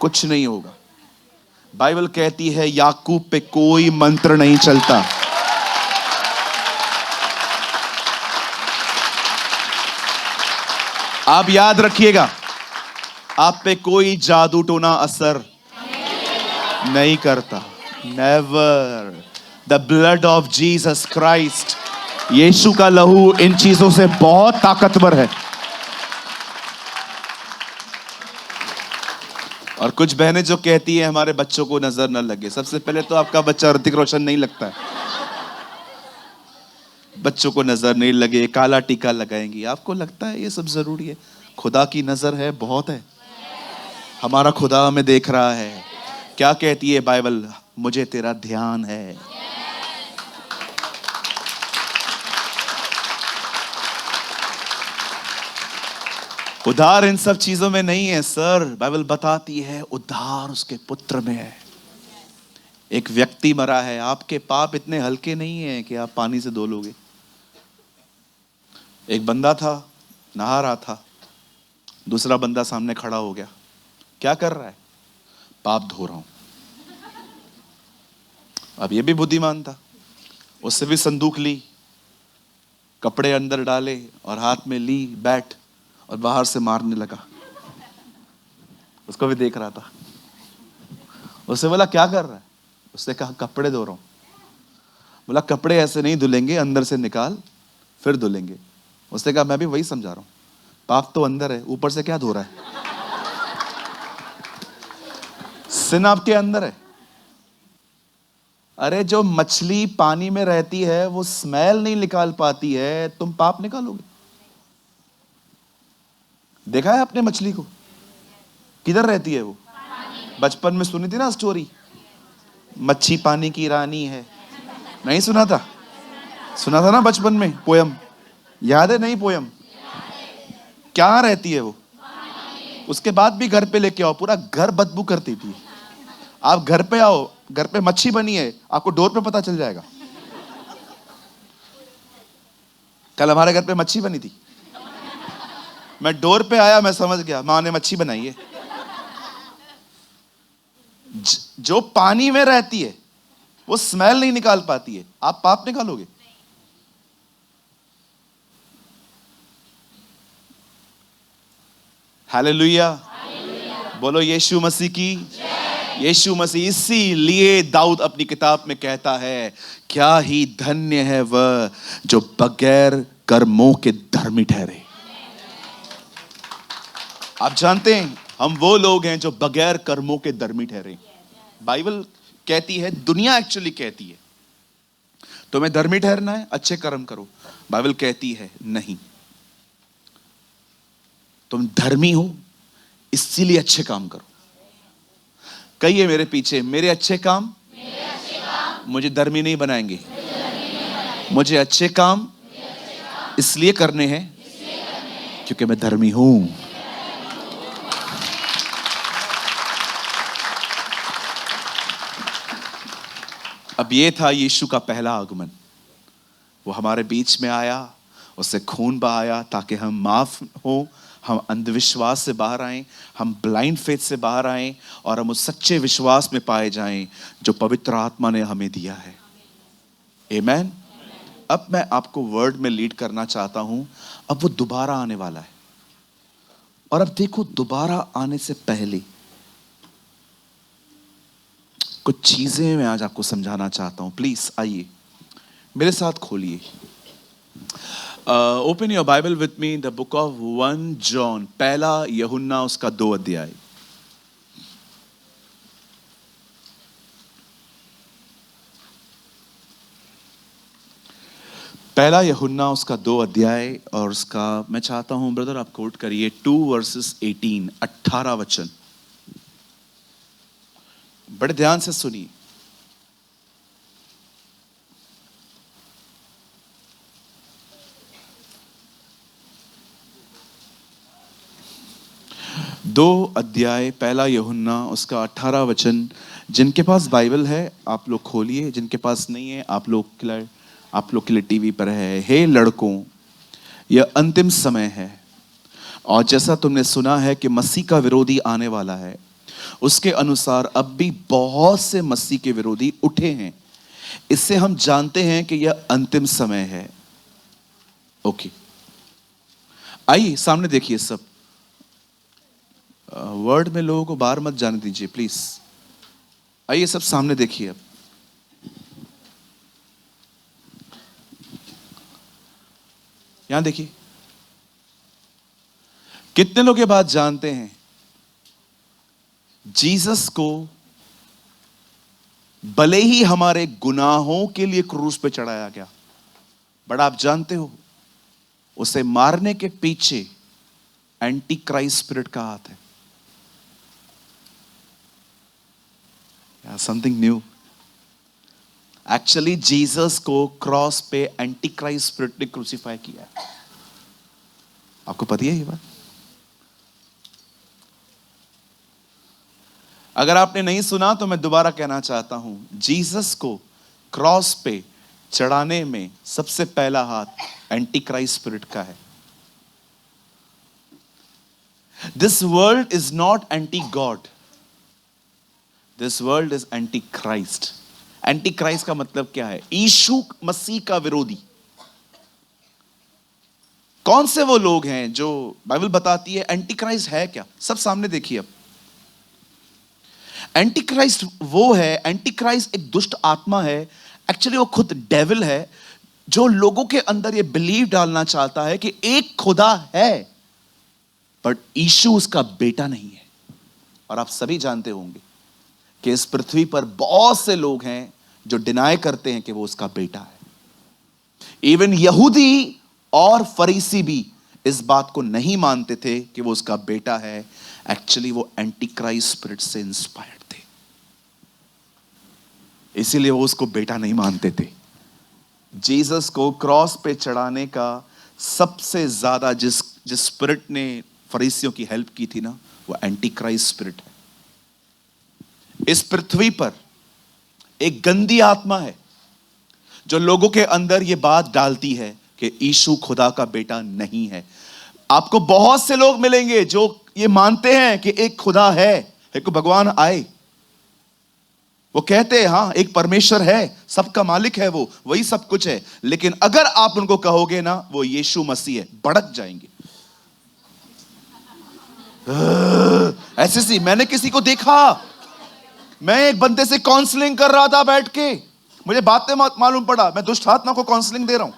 कुछ नहीं होगा। बाइबल कहती है याकूब पे कोई मंत्र नहीं चलता। आप याद रखिएगा, आप पे कोई जादू टोना असर नहीं करता। Never. The blood of Jesus Christ, यीशु का लहू इन चीजों से बहुत ताकतवर है। और कुछ बहनें जो कहती है हमारे बच्चों को नजर न लगे, सबसे पहले तो आपका बच्चा ऋतिक रोशन नहीं लगता है। बच्चों को नजर नहीं लगे, काला टीका लगाएंगी, आपको लगता है ये सब जरूरी है? खुदा की नजर है, बहुत है। हमारा खुदा हमें देख रहा है। क्या कहती है बाइबल? मुझे तेरा ध्यान है। उद्धार इन सब चीजों में नहीं है सर। बाइबल बताती है उद्धार उसके पुत्र में है। एक व्यक्ति मरा है, आपके पाप इतने हल्के नहीं हैं कि आप पानी से धो लोगे। एक बंदा था, नहा रहा था, दूसरा बंदा सामने खड़ा हो गया। क्या कर रहा है? पाप धो रहा हूं। अब ये भी बुद्धिमान था, उससे भी संदूक ली, कपड़े अंदर डाले और हाथ में ली बैट, और बाहर से मारने लगा। उसको भी देख रहा था। उससे बोला क्या कर रहा है? उसने कहा कपड़े धो रहा हूं। बोला कपड़े ऐसे नहीं धुलेंगे, अंदर से निकाल फिर धुलेंगे। उसने कहा मैं भी वही समझा रहा हूं, पाप तो अंदर है, ऊपर से क्या धो रहा है? सिन आपके अंदर है। अरे जो मछली पानी में रहती है वो स्मेल नहीं निकाल पाती है, तुम पाप निकालोगे? देखा है आपने मछली को? किधर रहती है वो? बचपन में सुनी थी ना स्टोरी, मच्छी पानी की रानी है। नहीं सुना था? सुना था ना बचपन में पोयम, याद है? नहीं पोयम क्या रहती है वो? उसके बाद भी घर पे लेके आओ, पूरा घर बदबू करती थी। आप घर पे आओ, घर पे मच्छी बनी है, आपको डोर पे पता चल जाएगा। कल हमारे घर पे मच्छी बनी थी, मैं डोर पे आया, मैं समझ गया मां ने मच्छी बनाई है। जो पानी में रहती है वो स्मेल नहीं निकाल पाती है, आप पाप निकालोगे? हालेलुया। बोलो यीशु मसीह की। यीशु मसीह। इसीलिए दाऊद अपनी किताब में कहता है, क्या ही धन्य है वह जो बगैर कर्मों के धर्मी ठहरे। आप जानते हैं हम वो लोग हैं जो बगैर कर्मों के धर्मी ठहरे। बाइबल कहती है, दुनिया एक्चुअली कहती है तुम्हें धर्मी ठहरना है, अच्छे कर्म करो। बाइबल कहती है नहीं, तुम धर्मी हो इसीलिए अच्छे काम करो। कहिए मेरे पीछे, मेरे अच्छे काम मुझे धर्मी नहीं बनाएंगे। मुझे अच्छे काम इसलिए करने हैं क्योंकि मैं धर्मी हूं। अब ये था यीशु का पहला आगमन। वो हमारे बीच में आया, उससे खून बहाया ताकि हम माफ हो, हम अंधविश्वास से बाहर आएं, हम ब्लाइंड फेथ से बाहर आएं और हम उस सच्चे विश्वास में पाए जाएं जो पवित्र आत्मा ने हमें दिया है। आमेन। अब मैं आपको वर्ड में लीड करना चाहता हूं। अब वो दोबारा आने वाला है, और अब देखो दोबारा आने से पहले कुछ चीजें मैं आज आपको समझाना चाहता हूं। प्लीज आइए मेरे साथ खोलिए, open your Bible with me, the book of 1 John, पहला यूहन्ना उसका 2 अध्याय। पहला यूहन्ना उसका 2 अध्याय, और उसका मैं चाहता हूं ब्रदर आप कोट करिए 2 वर्सेस 18, 18 वचन। बड़े ध्यान से सुनिए। दो अध्याय पहला यूहन्ना उसका 18 वचन जिनके पास बाइबल है आप लोग खोलिए, जिनके पास नहीं है आप लोग के लिए टीवी पर है। हे लड़कों, यह अंतिम समय है और जैसा तुमने सुना है कि मसीह का विरोधी आने वाला है, उसके अनुसार अब भी बहुत से मसीह के विरोधी उठे हैं। इससे हम जानते हैं कि यह अंतिम समय है। ओके, आइए सामने देखिए सब। वर्ड में लोगों को बाहर मत जाने दीजिए प्लीज। आइए सब सामने देखिए। अब यहां देखिए, कितने लोग ये बात जानते हैं जीसस को भले ही हमारे गुनाहों के लिए क्रूस पे चढ़ाया गया, बट आप जानते हो उसे मारने के पीछे एंटी क्राइस्ट स्पिरिट का हाथ है। Something new. एक्चुअली जीसस को क्रॉस पे एंटी क्राइस्ट स्पिरिट ने क्रूसीफाई किया है। आपको पता है ये बात? अगर आपने नहीं सुना तो मैं दोबारा कहना चाहता हूं, जीसस को क्रॉस पे चढ़ाने में सबसे पहला हाथ एंटी क्राइस्ट स्पिरिट का है। This world is not anti God, this world is anti Christ. Anti Christ का मतलब क्या है? यीशु मसीह का विरोधी। कौन से वो लोग हैं जो बाइबल बताती है एंटी क्राइस्ट है क्या? सब सामने देखिए। अब एंटी क्राइस्ट वो है, एंटी क्राइस्ट एक दुष्ट आत्मा है। एक्चुअली वो खुद डेविल है जो लोगों के अंदर ये बिलीव डालना चाहता है कि एक खुदा है, बट यीशु उसका बेटा नहीं है। और आप सभी जानते होंगे कि इस पृथ्वी पर बहुत से लोग हैं जो डिनाई करते हैं कि वो उसका बेटा है। इवन यहूदी और फरीसी भी इस बात को नहीं मानते थे कि वो उसका बेटा है। एक्चुअली वो एंटी क्राइस्ट स्पिरिट से इंस्पायर्ड थे, इसीलिए वो उसको बेटा नहीं मानते थे। जीसस को क्रॉस पे चढ़ाने का सबसे ज्यादा जिस स्पिरिट ने फरीसियों की हेल्प की थी ना, वो एंटी क्राइस्ट स्पिरिट है। इस पृथ्वी पर एक गंदी आत्मा है जो लोगों के अंदर ये बात डालती है कि यीशु खुदा का बेटा नहीं है। आपको बहुत से लोग मिलेंगे जो ये मानते हैं कि एक खुदा है, एक भगवान आए। वो कहते हैं हाँ एक परमेश्वर है, सबका मालिक है, वो वही सब कुछ है। लेकिन अगर आप उनको कहोगे ना वो यीशु मसीह है, भड़क जाएंगे। ऐसे सी मैंने किसी को देखा, मैं एक बंदे से काउंसलिंग कर रहा था बैठ के, मुझे बातें मालूम पड़ा मैं दुष्ट आत्मा को काउंसलिंग दे रहा हूं।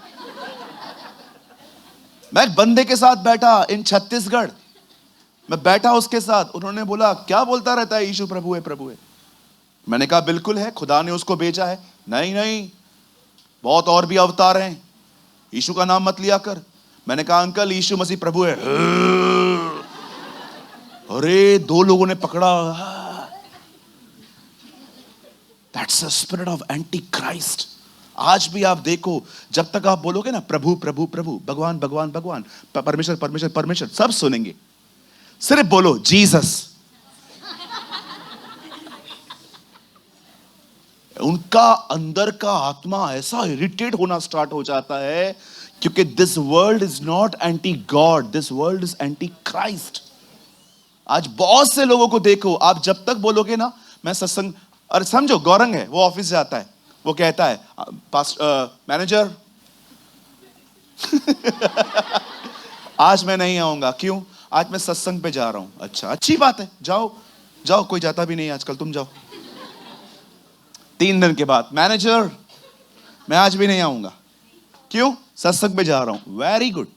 मैं एक बंदे के साथ बैठा इन छत्तीसगढ़, मैं बैठा उसके साथ, उन्होंने बोला क्या बोलता रहता है यीशु प्रभु है प्रभु है। मैंने कहा बिल्कुल है, खुदा ने उसको भेजा है। नहीं नहीं, बहुत और भी अवतार हैं, यीशु का नाम मत लिया कर। मैंने कहा अंकल यीशु मसीह प्रभु है। अरे दो लोगों ने पकड़ा। That's a spirit of anti Christ. आज भी आप देखो, जब तक आप बोलोगे ना प्रभु प्रभु प्रभु, भगवान भगवान भगवान, परमेश्वर परमेश्वर परमेश्वर, सब सुनेंगे। सिर्फ बोलो जीसस, उनका अंदर का आत्मा ऐसा इरिटेट होना स्टार्ट हो जाता है, क्योंकि this world is not anti God, this world is anti Christ. आज बहुत से लोगों को देखो, आप जब तक बोलोगे ना मैं सत्संग, और समझो गौरंग है, वो ऑफिस जाता है, वो कहता है मैनेजर आज मैं नहीं आऊंगा। क्यों? आज मैं सत्संग पे जा रहा हूं। अच्छा अच्छी बात है, जाओ जाओ, कोई जाता भी नहीं आजकल, तुम जाओ। 3 दिन के बाद मैनेजर मैं आज भी नहीं आऊंगा। क्यों? सत्संग पे जा रहा हूं। वेरी गुड,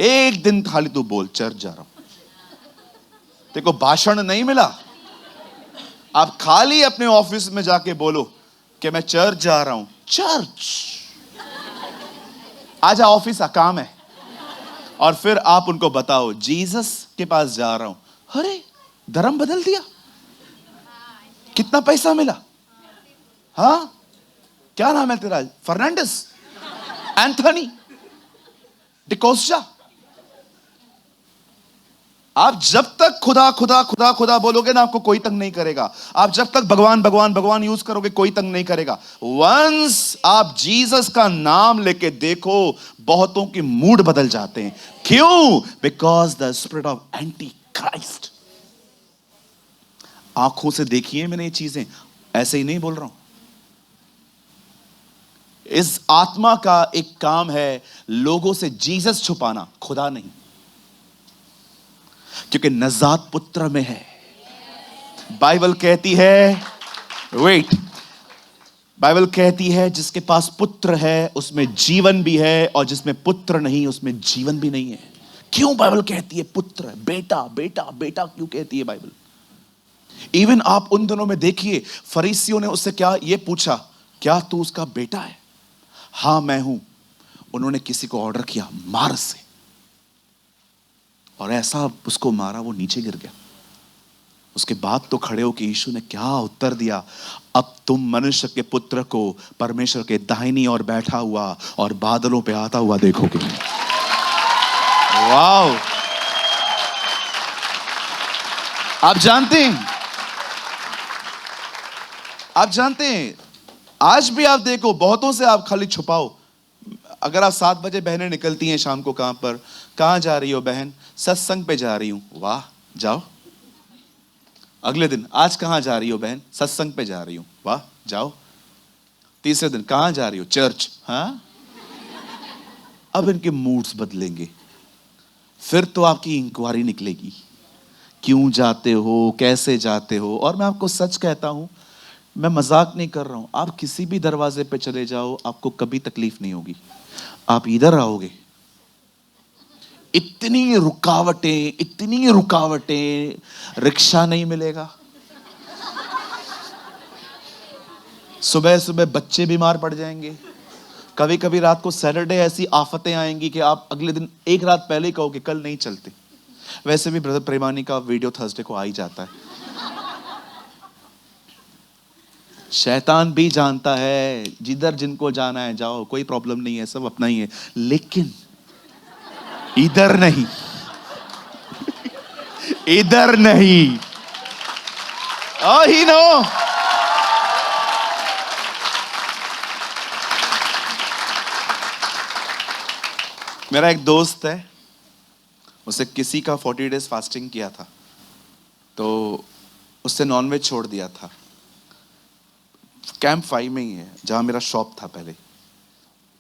एक दिन खाली तू बोल चर्च जा रहा हूं। देखो भाषण नहीं मिला, आप खाली अपने ऑफिस में जाके बोलो कि मैं चर्च जा रहा हूं। चर्च आजा, ऑफिस का काम है। और फिर आप उनको बताओ जीसस के पास जा रहा हूं। अरे धर्म बदल दिया, कितना पैसा मिला? हाँ क्या नाम है तेरा? फर्नांडिस, एंथनी, डिकोस्टा। आप जब तक खुदा खुदा खुदा खुदा बोलोगे ना, आपको कोई तंग नहीं करेगा। आप जब तक भगवान भगवान भगवान यूज करोगे, कोई तंग नहीं करेगा। वंस आप जीसस का नाम लेके देखो, बहुतों की मूड बदल जाते हैं। क्यों? Because the spirit of anti Christ. आंखों से देखिए मैंने ये चीजें, ऐसे ही नहीं बोल रहा हूं। इस आत्मा का एक काम है लोगों से जीसस छुपाना, खुदा नहीं। क्योंकि नजात पुत्र में है। बाइबल कहती है, वेट, बाइबल कहती है जिसके पास पुत्र है उसमें जीवन भी है, और जिसमें पुत्र नहीं उसमें जीवन भी नहीं है। क्यों बाइबल कहती है पुत्र, बेटा बेटा बेटा क्यों कहती है बाइबल? इवन आप उन दिनों में देखिए, फरीसियों ने उससे क्या ये पूछा, क्या तू उसका बेटा है? हां मैं हूं। उन्होंने किसी को ऑर्डर किया मार से, और ऐसा उसको मारा वो नीचे गिर गया। उसके बाद तो खड़े होकर यीशु ने क्या उत्तर दिया, अब तुम मनुष्य के पुत्र को परमेश्वर के दाहिनी ओर बैठा हुआ और बादलों पे आता हुआ देखोगे। वाओ! आप जानते हैं आज भी आप देखो, बहुतों से आप खाली छुपाओ। अगर आप 7 बजे बहनें निकलती हैं शाम को, कहां जा रही हो बहन? सत्संग पे जा रही हूं। वाह, जाओ। अगले दिन, आज कहां जा रही हो बहन? सत्संग पे जा रही हूं। वाह, जाओ। तीसरे दिन, कहां जा रही हो? चर्च। हाँ, अब इनके मूड्स बदलेंगे। फिर तो आपकी इंक्वायरी निकलेगी, क्यों जाते हो, कैसे जाते हो। और मैं आपको सच कहता हूं, मैं मजाक नहीं कर रहा हूं, आप किसी भी दरवाजे पे चले जाओ, आपको कभी तकलीफ नहीं होगी। आप इधर आओगे, इतनी रुकावटें, रिक्शा नहीं मिलेगा। सुबह सुबह बच्चे बीमार पड़ जाएंगे। कभी कभी रात को सैटरडे ऐसी आफतें आएंगी कि आप अगले दिन एक रात पहले ही कहोगे कल नहीं चलते। वैसे भी ब्रदर प्रेमानी का वीडियो थर्सडे को आ ही जाता है। शैतान भी जानता है जिधर जिनको जाना है जाओ, कोई प्रॉब्लम नहीं है, सब अपना ही है, लेकिन इधर नहीं। इधर नहीं। Oh, he know. मेरा एक दोस्त है, उसे किसी का 40 डेज फास्टिंग किया था, तो उससे नॉनवेज छोड़ दिया था। कैंप 5 में ही है जहां मेरा शॉप था पहले।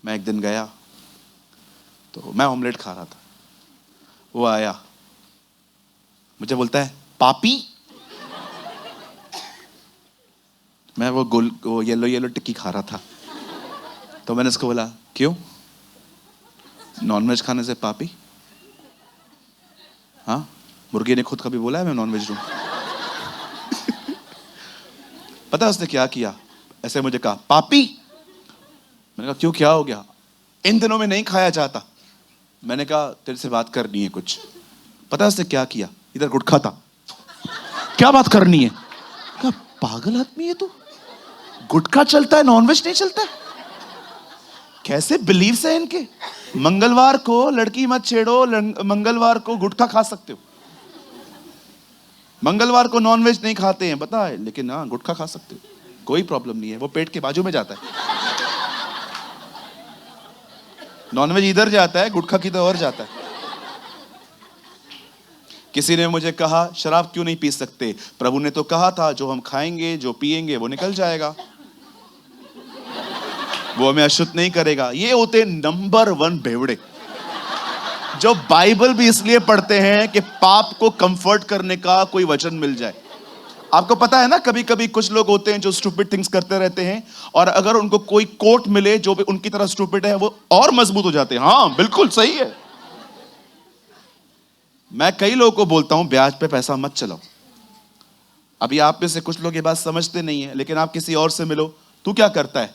मैं एक दिन गया तो मैं ऑमलेट खा रहा था, वो आया मुझे बोलता है पापी। मैं वो येलो टिक्की खा रहा था, तो मैंने उसको बोला क्यों, नॉनवेज खाने से पापी? हाँ, मुर्गे ने खुद कभी बोला है मैं नॉनवेज हूं? पता है उसने क्या किया? ऐसे मुझे कहा पापी। मैंने कहा क्यों, क्या हो गया? इन दिनों में नहीं खाया जाता। मैंने कहा तेरे से बात करनी है कुछ। पता है उसने क्या किया? इधर गुटखा था। क्या बात करनी है? क्या पागल आदमी है तू, गुटखा चलता है नॉनवेज नहीं चलता है? कैसे बिलीव्स है इनके? मंगलवार को लड़की मत छेड़ो, मंगलवार को गुटखा खा सकते हो, मंगलवार को नॉनवेज नहीं खाते हैं पता है, लेकिन हाँ गुटखा खा सकते हो, कोई प्रॉब्लम नहीं है, वो पेट के बाजू में जाता है। नॉनवेज इधर जाता है, गुटखा की तो और जाता है। किसी ने मुझे कहा शराब क्यों नहीं पी सकते? प्रभु ने तो कहा था जो हम खाएंगे जो पिएंगे वो निकल जाएगा, वो हमें अशुद्ध नहीं करेगा। ये होते नंबर 1 बेवड़े जो बाइबल भी इसलिए पढ़ते हैं कि पाप को कंफर्ट करने का कोई वचन मिल जाए। आपको पता है ना, कभी कभी कुछ लोग होते हैं जो स्टूपिड थिंग्स करते रहते हैं, और अगर उनको कोई कोट मिले जो भी उनकी तरह स्टूपिड है, वो और मजबूत हो जाते हैं। हाँ बिल्कुल सही है। मैं कई लोगों को बोलता हूं ब्याज पे पैसा मत चलाओ। अभी आप में से कुछ लोग ये बात समझते नहीं है, लेकिन आप किसी और से मिलो, तू क्या करता है?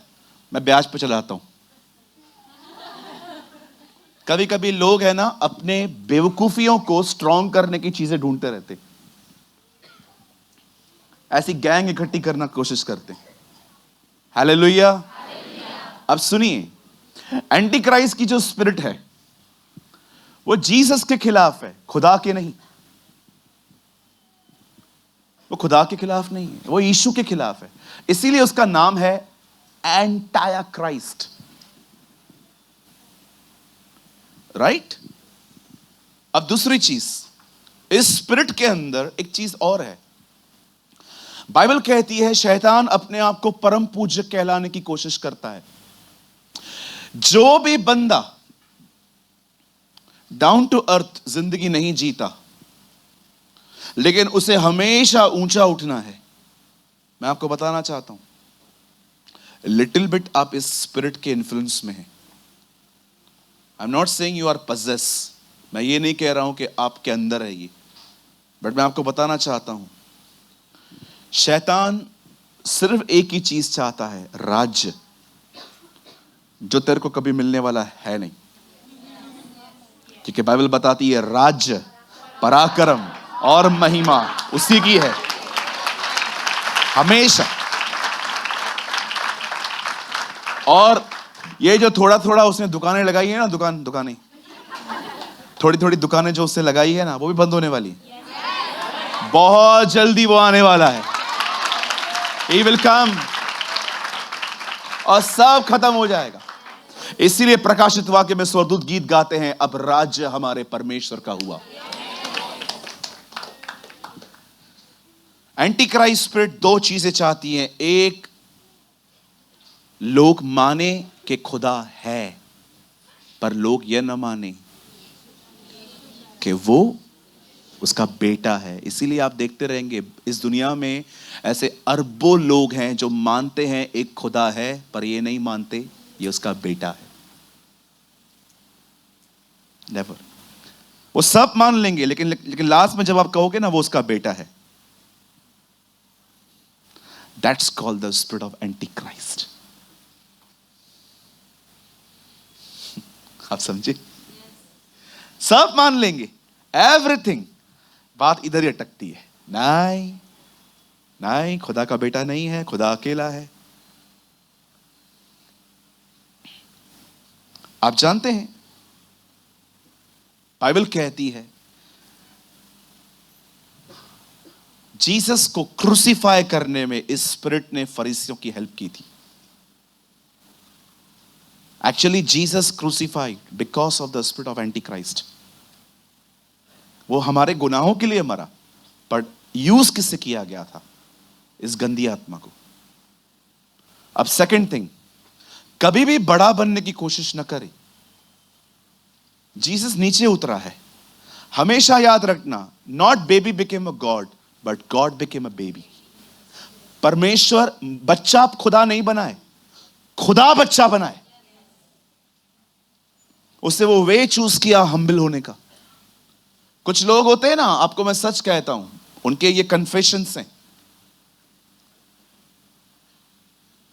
मैं ब्याज पे चलाता हूं। कभी कभी लोग है ना अपने बेवकूफियों को स्ट्रॉन्ग करने की चीजें ढूंढते रहते, ऐसी गैंग इकट्ठी करना कोशिश करते हैं। हालेलुया। अब सुनिए, एंटी क्राइस्ट की जो स्पिरिट है वो जीसस के खिलाफ है, खुदा के नहीं। वो खुदा के खिलाफ नहीं है, वो यीशु के खिलाफ है। इसीलिए उसका नाम है एंटाया क्राइस्ट, राइट। अब दूसरी चीज, इस स्पिरिट के अंदर एक चीज और है। बाइबल कहती है शैतान अपने आप को परम पूज्य कहलाने की कोशिश करता है। जो भी बंदा डाउन टू अर्थ जिंदगी नहीं जीता, लेकिन उसे हमेशा ऊंचा उठना है, मैं आपको बताना चाहता हूं लिटिल बिट आप इस स्पिरिट के इन्फ्लुएंस में हैं। I am not saying you are possessed, मैं ये नहीं कह रहा हूं कि आपके अंदर है ये, बट मैं आपको बताना चाहता हूं शैतान सिर्फ एक ही चीज चाहता है, राज्य, जो तेरे को कभी मिलने वाला है नहीं। क्योंकि बाइबल बताती है राज्य, पराक्रम और महिमा उसी की है हमेशा। और ये जो थोड़ा थोड़ा उसने दुकानें लगाई है ना, दुकानें थोड़ी थोड़ी दुकानें जो उससे लगाई है ना, वो भी बंद होने वाली है। बहुत जल्दी वो आने वाला है, He will come, और सब खत्म हो जाएगा। इसीलिए प्रकाशित वाक्य में स्वर्गदूत गीत गाते हैं, अब राज्य हमारे परमेश्वर का हुआ। एंटी क्राइस्ट स्पिरिट दो चीजें चाहती है। एक, लोग माने कि खुदा है, पर लोग यह न माने कि वो उसका बेटा है। इसीलिए आप देखते रहेंगे इस दुनिया में ऐसे अरबों लोग हैं जो मानते हैं एक खुदा है, पर ये नहीं मानते ये उसका बेटा है। नेवर। वो सब मान लेंगे, लेकिन लास्ट में जब आप कहोगे ना वो उसका बेटा है, that's called the spirit of anti Christ. आप समझे? सब मान लेंगे, एवरीथिंग, बात इधर ही अटकती है। नहीं नहीं, खुदा का बेटा नहीं है, खुदा अकेला है। आप जानते हैं बाइबल कहती है जीसस को क्रूसीफाई करने में इस स्पिरिट ने फरीसियों की हेल्प की थी। Actually Jesus crucified because of the spirit of anti Christ. वो हमारे गुनाहों के लिए मरा, पर यूज किससे किया गया था? इस गंदी आत्मा को। अब सेकंड थिंग, कभी भी बड़ा बनने की कोशिश न करें। जीसस नीचे उतरा है, हमेशा याद रखना, not baby became a God, but God became a baby. परमेश्वर बच्चा खुदा नहीं बनाए, खुदा बच्चा बनाए। उससे वो वे चूज किया हम्बल होने का। कुछ लोग होते हैं ना, आपको मैं सच कहता हूं, उनके ये कन्फेशंस हैं।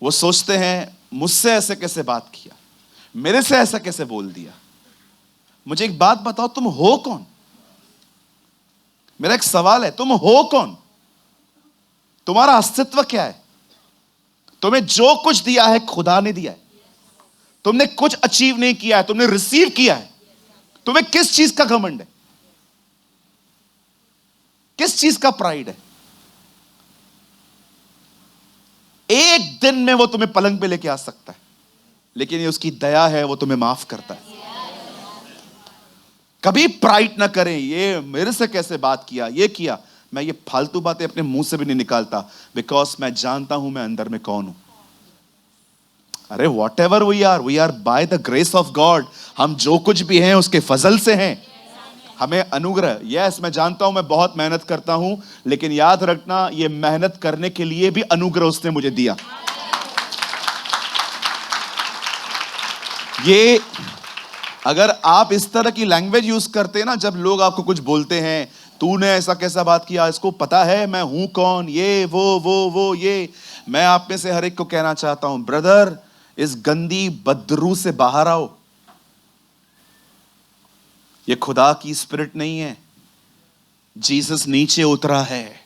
वो सोचते हैं मुझसे ऐसे कैसे बात किया, मेरे से ऐसा कैसे बोल दिया। मुझे एक बात बताओ, तुम हो कौन? मेरा एक सवाल है, तुम हो कौन? तुम्हारा अस्तित्व क्या है? तुम्हें जो कुछ दिया है खुदा ने दिया है। तुमने कुछ अचीव नहीं किया है, तुमने रिसीव किया है। तुम्हें किस चीज का घमंड है? किस चीज का प्राइड है? एक दिन में वो तुम्हें पलंग पे लेके आ सकता है, लेकिन ये उसकी दया है, वो तुम्हें माफ करता है। कभी प्राइड ना करें, ये मेरे से कैसे बात किया, ये किया। मैं ये फालतू बातें अपने मुंह से भी नहीं निकालता, बिकॉज मैं जानता हूं मैं अंदर में कौन हूं। अरे whatever we are by the grace of God. हम जो कुछ भी हैं उसके फजल से हैं, हमें अनुग्रह। यस, मैं जानता हूं मैं बहुत मेहनत करता हूं, लेकिन याद रखना ये मेहनत करने के लिए भी अनुग्रह उसने मुझे दिया। ये अगर आप इस तरह की लैंग्वेज यूज करते हैं ना, जब लोग आपको कुछ बोलते हैं, तूने ऐसा कैसा बात किया, इसको पता है मैं हूं कौन, ये वो ये, मैं आप में से हर एक को कहना चाहता हूं, ब्रदर, इस गंदी बदरू से बाहर आओ। ये खुदा की स्पिरिट नहीं है। जीसस नीचे उतरा है,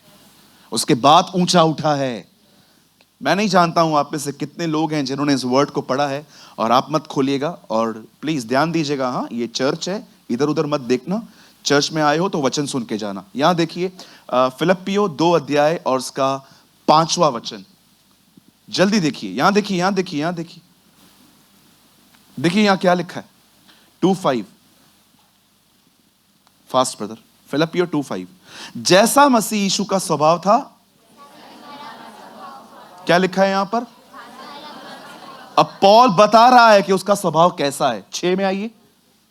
उसके बाद ऊंचा उठा है। मैं नहीं जानता हूं आप में से कितने लोग हैं जिन्होंने इस वर्ड को पढ़ा है, और आप मत खोलिएगा और प्लीज ध्यान दीजिएगा। हाँ, ये चर्च है, इधर उधर मत देखना। चर्च में आए हो तो वचन सुन के जाना। यहां देखिए फिलिप्पियों 2 अध्याय और उसका 5वां वचन, जल्दी देखिए, यहां देखिए, यहां देखिए, यहां देखिए, देखिए यहां क्या लिखा है। 2:5, फास्ट ब्रदर, फिलिप्पियों 2:5, जैसा मसीह यीशु का स्वभाव था, क्या लिखा है यहां पर? अब पॉल बता रहा है कि उसका स्वभाव कैसा है। 6 में आइए,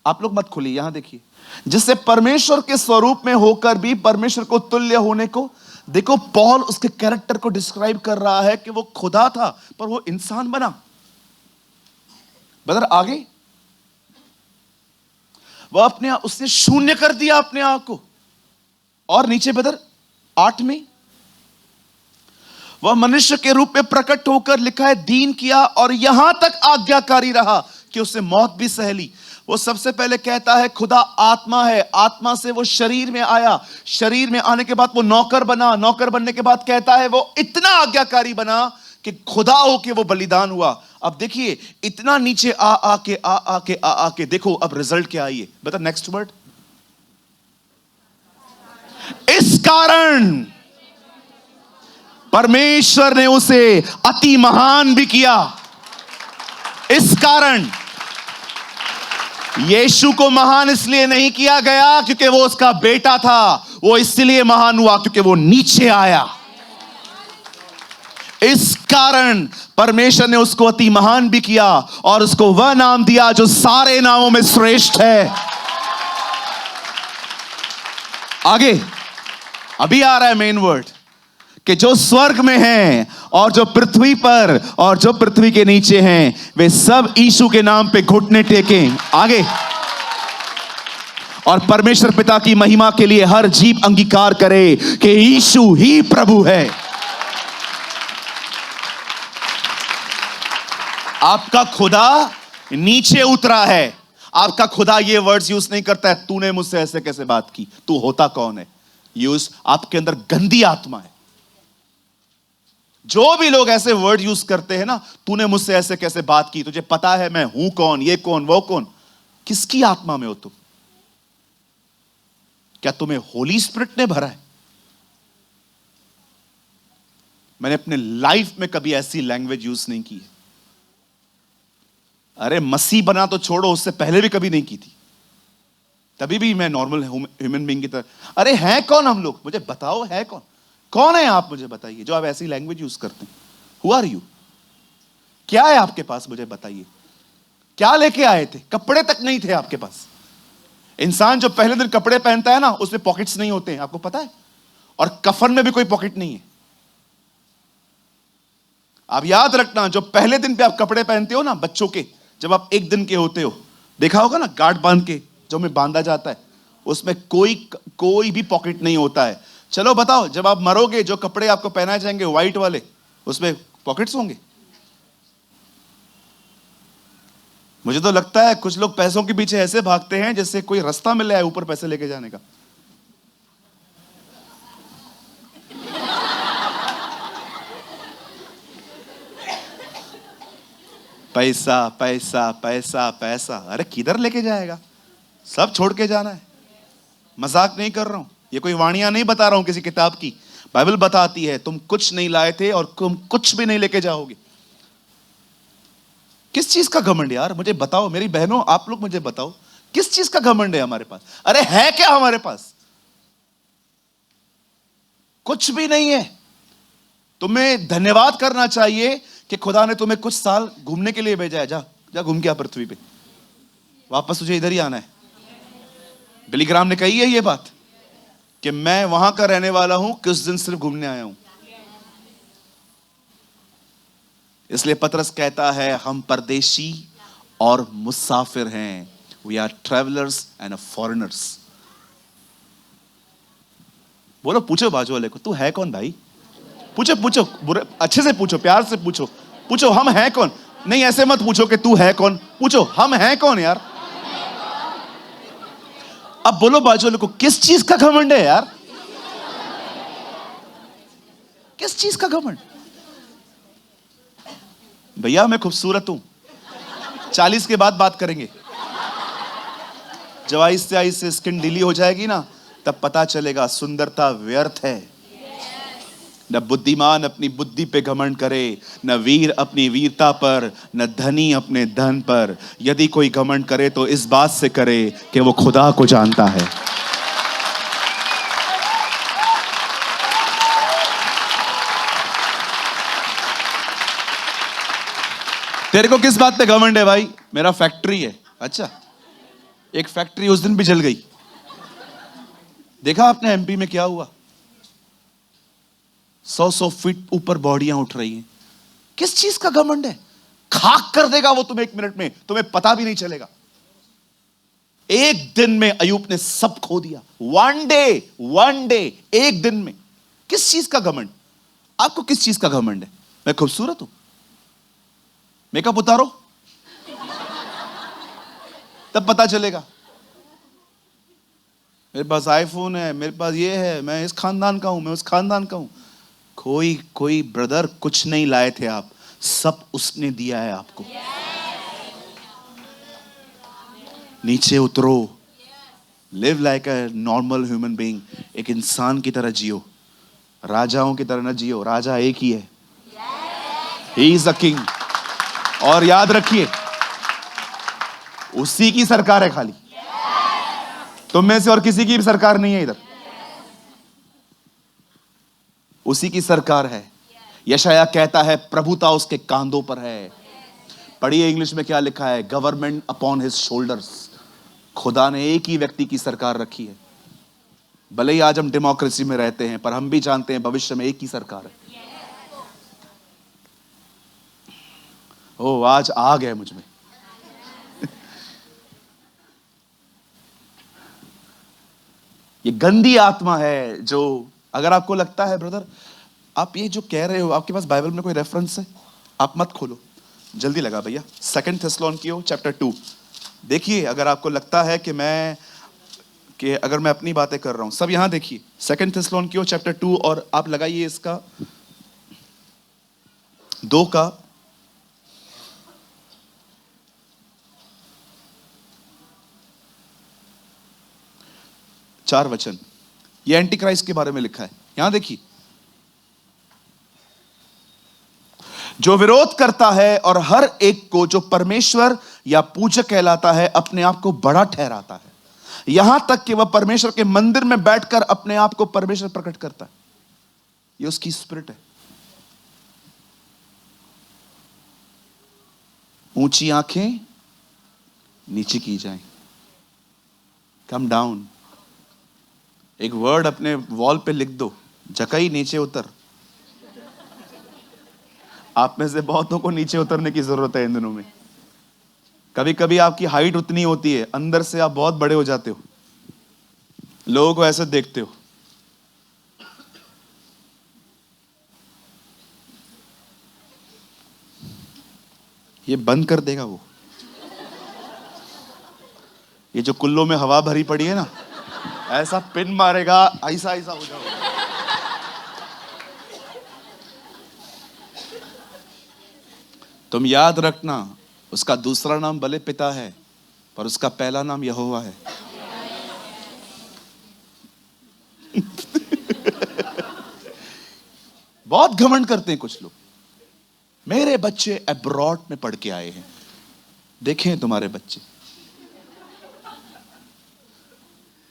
आप लोग मत खुलिए, यहां देखिए, जिससे परमेश्वर के स्वरूप में होकर भी परमेश्वर को तुल्य होने को, देखो पॉल उसके कैरेक्टर को डिस्क्राइब कर रहा है कि वो खुदा था पर वो इंसान बना। ब्रदर आगे, वह अपने आप, उसने शून्य कर दिया अपने आप को। और नीचे ब्रदर 8 में, वह मनुष्य के रूप में प्रकट होकर, लिखा है, दीन किया और यहां तक आज्ञाकारी रहा कि उसने मौत भी सह ली। वो सबसे पहले कहता है खुदा आत्मा है, आत्मा से वो शरीर में आया, शरीर में आने के बाद वो नौकर बना, नौकर बनने के बाद कहता है वो इतना आज्ञाकारी बना कि खुदा होके वो बलिदान हुआ। अब देखिए इतना नीचे आके देखो अब रिजल्ट क्या आई है। बता नेक्स्ट वर्ड, इस कारण परमेश्वर ने उसे अति महान भी किया। इस कारण यीशु को महान इसलिए नहीं किया गया क्योंकि वो उसका बेटा था, वो इसलिए महान हुआ क्योंकि वो नीचे आया। इस कारण परमेश्वर ने उसको अति महान भी किया और उसको वह नाम दिया जो सारे नामों में श्रेष्ठ है। आगे अभी आ रहा है मेन वर्ड, कि जो स्वर्ग में हैं और जो पृथ्वी पर और जो पृथ्वी के नीचे हैं, वे सब यीशु के नाम पे घुटने टेकें। आगे, और परमेश्वर पिता की महिमा के लिए हर जीभ अंगीकार करे कि यीशु ही प्रभु है। आपका खुदा नीचे उतरा है। आपका खुदा ये वर्ड्स यूज नहीं करता है, तूने मुझसे ऐसे कैसे बात की, तू होता कौन है। यूज, आपके अंदर गंदी आत्मा है। जो भी लोग ऐसे वर्ड यूज करते हैं ना, तूने मुझसे ऐसे कैसे बात की, तुझे पता है मैं हूं कौन, ये कौन, वो कौन, किसकी आत्मा में हो तुम? क्या तुम्हें होली स्पिरिट ने भरा है? मैंने अपने लाइफ में कभी ऐसी लैंग्वेज यूज नहीं की है। अरे मसीह बना तो छोड़ो, उससे पहले भी कभी नहीं की थी, तभी भी मैं नॉर्मल ह्यूमन बीइंग की तरह। अरे हैं कौन हम लोग, मुझे बताओ है कौन, कौन है आप, मुझे बताइए जो आप ऐसी लैंग्वेज यूज करते हैं। हु आर यू, क्या है आपके पास, मुझे बताइए। क्या लेके आए थे? कपड़े तक नहीं थे आपके पास। इंसान जो पहले दिन कपड़े पहनता है ना, उसमें पॉकेट्स नहीं होते हैं, आपको पता है, और कफन में भी कोई पॉकेट नहीं है। आप याद रखना, जो पहले दिन पे आप कपड़े पहनते हो ना बच्चों के, जब आप 1 दिन के होते हो, देखा होगा ना गार्ड बांध के जो में बांधा जाता है, उसमें कोई भी पॉकेट नहीं होता है। चलो बताओ, जब आप मरोगे जो कपड़े आपको पहनाए जाएंगे व्हाइट वाले, उसमें पॉकेट्स होंगे? मुझे तो लगता है कुछ लोग पैसों के पीछे ऐसे भागते हैं जैसे कोई रास्ता मिल है ऊपर पैसे लेके जाने का। पैसा पैसा पैसा पैसा, अरे किधर लेके जाएगा, सब छोड़ के जाना है। मजाक नहीं कर रहा हूं, ये कोई वाणियां नहीं बता रहा हूं किसी किताब की, बाइबल बताती है तुम कुछ नहीं लाए थे और तुम कुछ भी नहीं लेके जाओगे। किस चीज का घमंड यार, मुझे बताओ, मेरी बहनों आप लोग मुझे बताओ, किस चीज का घमंड है हमारे पास? अरे है क्या हमारे पास? कुछ भी नहीं है। तुम्हें धन्यवाद करना चाहिए कि खुदा ने तुम्हें कुछ साल घूमने के लिए भेजा है। जा जा घूम के आ पृथ्वी पे, वापस तुझे इधर ही आना है। बिली ग्राम ने कही है ये बात कि मैं वहां का रहने वाला हूं, कुछ दिन सिर्फ घूमने आया हूं। इसलिए पतरस कहता है हम परदेशी और मुसाफिर हैं। We are travellers and foreigners. बोलो, पूछो बाजू वाले को, तू है कौन भाई? पूछो पूछो, बुरे अच्छे से पूछो, प्यार से पूछो, पूछो हम हैं कौन। नहीं ऐसे मत पूछो कि तू है कौन, पूछो हम हैं कौन यार। अब बोलो बाजू वाले को, किस चीज का घमंड है यार? किस चीज का घमंड? भैया मैं खूबसूरत हूं, 40 के बाद बात करेंगे। जब आहिस्ते आहिस्ते स्किन ढीली हो जाएगी ना, तब पता चलेगा सुंदरता व्यर्थ है। न बुद्धिमान अपनी बुद्धि पे घमंड करे, न वीर अपनी वीरता पर, न धनी अपने धन पर। यदि कोई घमंड करे तो इस बात से करे कि वो खुदा को जानता है। तेरे को किस बात पे घमंड है भाई? मेरा फैक्ट्री है। अच्छा, एक फैक्ट्री उस दिन भी जल गई। देखा आपने एमपी में क्या हुआ? 100 फीट ऊपर बॉडियां उठ रही हैं। किस चीज का घमंड है? खाक कर देगा वो तुम्हें 1 मिनट में, तुम्हें पता भी नहीं चलेगा। एक दिन में अयूब ने सब खो दिया। वन डे, एक दिन में। किस चीज का घमंड? आपको किस चीज का घमंड है? मैं खूबसूरत हूं, मेकअप उतारो, तब पता चलेगा। मेरे पास आईफोन है, मेरे पास ये है, मैं इस खानदान का हूं, मैं उस खानदान का हूं। कोई ब्रदर कुछ नहीं लाए थे आप, सब उसने दिया है आपको। नीचे उतरो, live like a normal human being. एक इंसान की तरह जियो, राजाओं की तरह न जियो। राजा एक ही है, ही इज द किंग। और याद रखिए, उसी की सरकार है खाली, तुम में से और किसी की भी सरकार नहीं है इधर। उसी की सरकार है। यशाया कहता है प्रभुता उसके कांधों पर है। पढ़िए इंग्लिश में क्या लिखा है, गवर्नमेंट अपॉन हिज शोल्डर्स। खुदा ने एक ही व्यक्ति की सरकार रखी है। भले ही आज हम डेमोक्रेसी में रहते हैं, पर हम भी जानते हैं भविष्य में एक ही सरकार है। ओ, आज आ गए मुझ में। ये गंदी आत्मा है जो, अगर आपको लगता है ब्रदर आप ये जो कह रहे हो, आपके पास बाइबल में कोई रेफरेंस है? आप मत खोलो, जल्दी लगा भैया 2 थिस्सलुनीकियों चैप्टर 2 देखिए। अगर आपको लगता है कि अगर मैं अपनी बातें कर रहा हूं, सब यहां देखिए 2 थिस्सलुनीकियों चैप्टर 2 और आप लगाइए इसका 2 का 4 वचन। ये एंटी क्राइस्ट के बारे में लिखा है। यहां देखिए, जो विरोध करता है और हर एक को जो परमेश्वर या पूजक कहलाता है अपने आप को बड़ा ठहराता है, यहां तक कि वह परमेश्वर के मंदिर में बैठकर अपने आप को परमेश्वर प्रकट करता है। ये उसकी स्पिरिट है। ऊंची आंखें नीचे की जाएं, कम डाउन। एक वर्ड अपने वॉल पे लिख दो, जकई नीचे उतर। आप में से बहुतों को नीचे उतरने की जरूरत है इन दिनों में। कभी कभी आपकी हाइट उतनी होती है, अंदर से आप बहुत बड़े हो जाते हो, लोगों को ऐसे देखते हो। ये बंद कर देगा वो। ये जो कुल्लों में हवा भरी पड़ी है ना, ऐसा पिन मारेगा, ऐसा ऐसा हो जाओ। तुम याद रखना, उसका दूसरा नाम भले पिता है, पर उसका पहला नाम यहोवा है। बहुत घमंड करते हैं कुछ लोग। मेरे बच्चे अब्रॉड में पढ़ के आए हैं। देखें तुम्हारे बच्चे,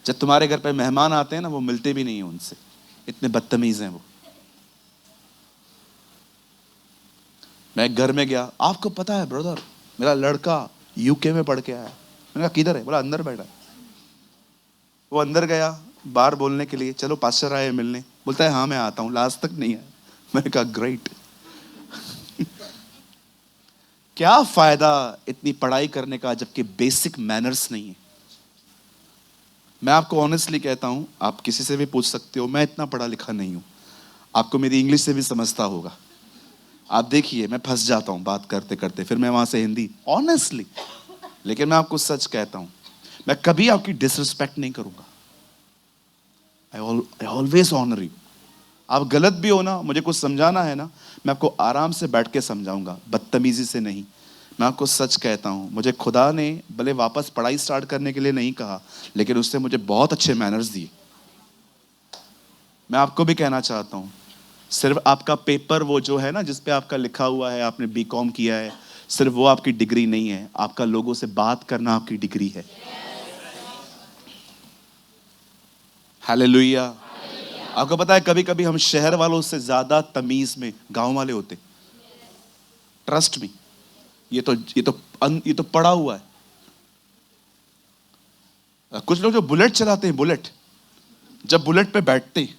जब तुम्हारे घर पे मेहमान आते हैं ना, वो मिलते भी नहीं है उनसे, इतने बदतमीज हैं वो। मैं एक घर में गया, आपको पता है ब्रदर, मेरा लड़का यूके में पढ़ के आया। मैंने कहा किधर है? बोला अंदर बैठा है। वो अंदर गया बाहर बोलने के लिए, चलो पास्टर आए मिलने। बोलता है हाँ मैं आता हूँ, लास्ट तक नहीं आया। मैंने कहा ग्रेट। क्या फायदा इतनी पढ़ाई करने का जबकि बेसिक मैनर्स नहीं है। मैं आपको ऑनेस्टली कहता हूं, आप किसी से भी पूछ सकते हो, मैं इतना पढ़ा लिखा नहीं हूं। आपको मेरी इंग्लिश से भी समझता होगा। आप देखिए मैं फंस जाता हूं बात करते करते, फिर मैं वहां से हिंदी, ऑनेस्टली। लेकिन मैं आपको सच कहता हूं, मैं कभी आपकी डिसरिस्पेक्ट नहीं करूंगा। I always honour you. आप गलत भी हो ना, मुझे कुछ समझाना है ना, मैं आपको आराम से बैठ के समझाऊंगा, बदतमीजी से नहीं। मैं आपको सच कहता हूं, मुझे खुदा ने भले वापस पढ़ाई स्टार्ट करने के लिए नहीं कहा, लेकिन उसने मुझे बहुत अच्छे मैनर्स दिए। मैं आपको भी कहना चाहता हूं, सिर्फ आपका पेपर वो जो है ना जिस पे आपका लिखा हुआ है आपने बीकॉम किया है, सिर्फ वो आपकी डिग्री नहीं है, आपका लोगों से बात करना आपकी डिग्री है। हालेलुया। आपको पता है कभी कभी हम शहर वालों से ज्यादा तमीज में गांव वाले होते। ट्रस्ट मी, ये तो पड़ा हुआ है। कुछ लोग जो बुलेट चलाते हैं, बुलेट, जब बुलेट पे बैठते हैं,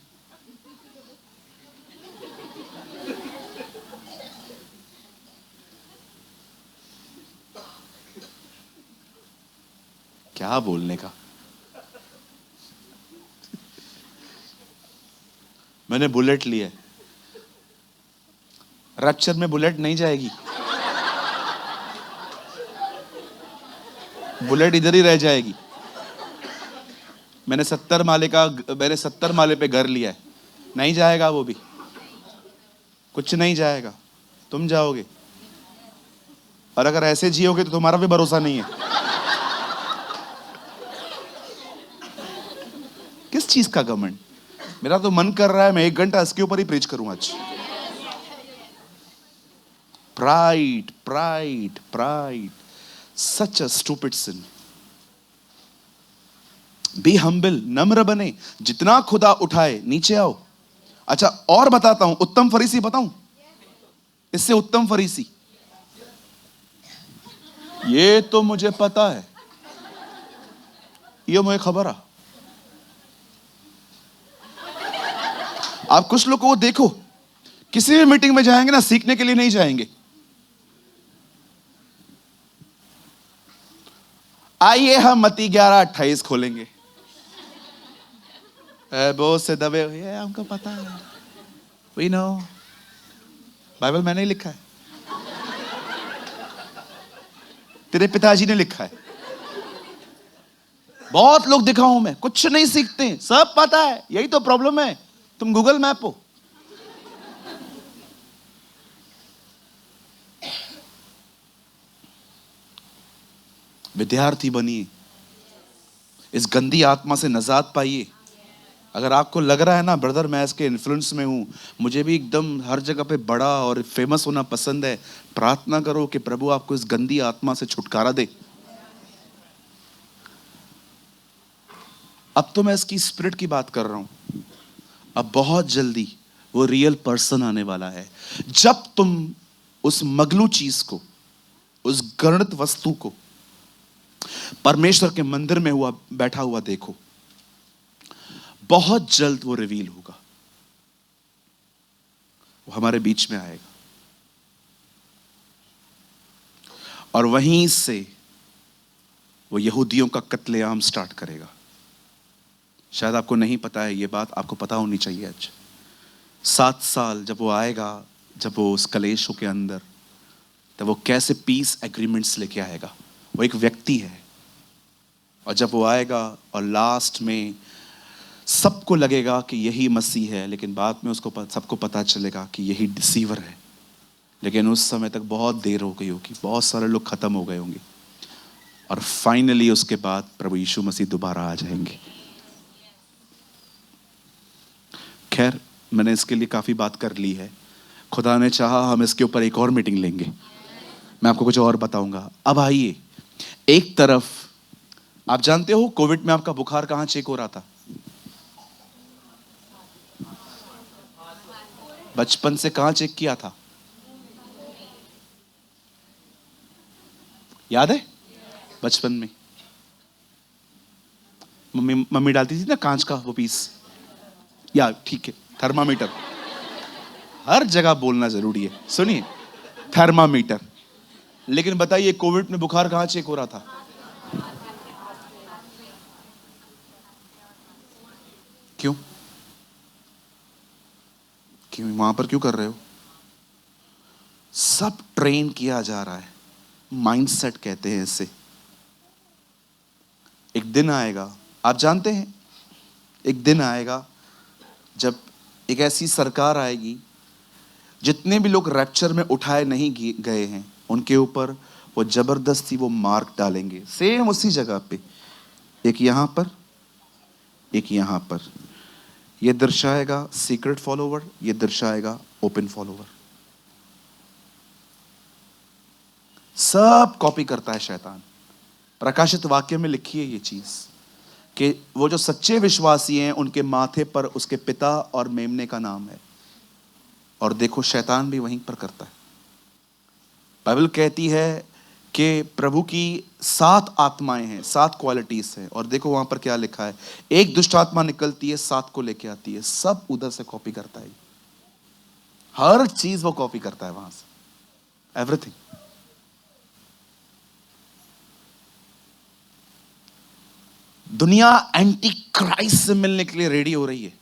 क्या बोलने का, मैंने बुलेट लिया है, रैप्चर में बुलेट नहीं जाएगी, बुलेट इधर ही रह जाएगी। मैंने 70 माले पे घर लिया है, नहीं जाएगा वो भी, कुछ नहीं जाएगा, तुम जाओगे। और अगर ऐसे जियोगे तो तुम्हारा भी भरोसा नहीं है। किस चीज का घमंड? मेरा तो मन कर रहा है मैं 1 घंटा इसके ऊपर ही प्रीच करूं आज। Pride, pride, pride, such a stupid sin. Be humble, नम्र बने, जितना खुदा उठाए नीचे आओ। अच्छा और बताता हूं, उत्तम फरीसी बताऊं, इससे उत्तम फरीसी, ये तो मुझे पता है, ये मुझे खबर है। आप कुछ लोगों को देखो, किसी भी मीटिंग में जाएंगे ना, सीखने के लिए नहीं जाएंगे। आइए हम मत्ती 11:28 खोलेंगे। बहुत से दबे हुए, हमको पता है, वी नो, बाइबल मैंने ही लिखा है, तेरे पिताजी ने लिखा है। बहुत लोग दिखाऊं मैं, कुछ नहीं सीखते, सब पता है। यही तो प्रॉब्लम है, तुम गूगल मैप हो। विद्यार्थी बनिए, इस गंदी आत्मा से निजात पाइए। अगर आपको लग रहा है ना ब्रदर मैं इसके इन्फ्लुएंस में हूं, मुझे भी एकदम हर जगह पे बड़ा और फेमस होना पसंद है, प्रार्थना करो कि प्रभु आपको इस गंदी आत्मा से छुटकारा दे। अब तो मैं इसकी स्पिरिट की बात कर रहा हूं। अब बहुत जल्दी वो रियल पर्सन आने वाला है, जब तुम उस मगलू चीज को, उस गणित वस्तु को परमेश्वर के मंदिर में बैठा हुआ देखो। बहुत जल्द वो रिवील होगा, वो हमारे बीच में आएगा और वहीं से वो यहूदियों का कत्लेआम स्टार्ट करेगा। शायद आपको नहीं पता है ये बात, आपको पता होनी चाहिए आज। 7 साल जब वो आएगा, जब वो उस कलेशों के अंदर, तब वो कैसे पीस एग्रीमेंट्स लेके आएगा। वो एक व्यक्ति है, और जब वो आएगा और लास्ट में सबको लगेगा कि यही मसीह है, लेकिन बाद में उसको सबको पता चलेगा कि यही डिसीवर है। लेकिन उस समय तक बहुत देर हो गई होगी, बहुत सारे लोग खत्म हो गए होंगे, और फाइनली उसके बाद प्रभु यीशु मसीह दोबारा आ जाएंगे। खैर, मैंने इसके लिए काफी बात कर ली है। खुदा ने चाहा हम इसके ऊपर एक और मीटिंग लेंगे, मैं आपको कुछ और बताऊंगा। अब आइए, एक तरफ आप जानते हो कोविड में आपका बुखार कहां चेक हो रहा था? बचपन से कहां चेक किया था? याद है? बचपन में मम्मी डालती थी ना कांच का वो पीस, या ठीक है, थर्मामीटर। हर जगह बोलना जरूरी है, सुनिए, थर्मामीटर। लेकिन बताइए कोविड में बुखार कहां चेक हो रहा था? क्यों वहां पर क्यों कर रहे हो? सब ट्रेन किया जा रहा है, माइंडसेट कहते हैं इसे। एक दिन आएगा, आप जानते हैं, एक दिन आएगा जब एक ऐसी सरकार आएगी, जितने भी लोग रैप्चर में उठाए नहीं गए हैं उनके ऊपर वो जबरदस्ती वो मार्क डालेंगे सेम उसी जगह पे, एक यहां पर, एक यहां पर। ये दर्शाएगा सीक्रेट फॉलोवर, ये दर्शाएगा ओपन फॉलोवर। सब कॉपी करता है शैतान। प्रकाशित वाक्य में लिखी है ये चीज कि वो जो सच्चे विश्वासी हैं उनके माथे पर उसके पिता और मेमने का नाम है। और देखो शैतान भी वहीं पर करता है। बाइबल कहती है कि प्रभु की 7 आत्माएं हैं, 7 क्वालिटीज हैं। और देखो वहां पर क्या लिखा है, एक दुष्ट आत्मा निकलती है, 7 को लेके आती है। सब उधर से कॉपी करता है, हर चीज वो कॉपी करता है वहां से, एवरीथिंग। दुनिया एंटी क्राइस्ट से मिलने के लिए रेडी हो रही है।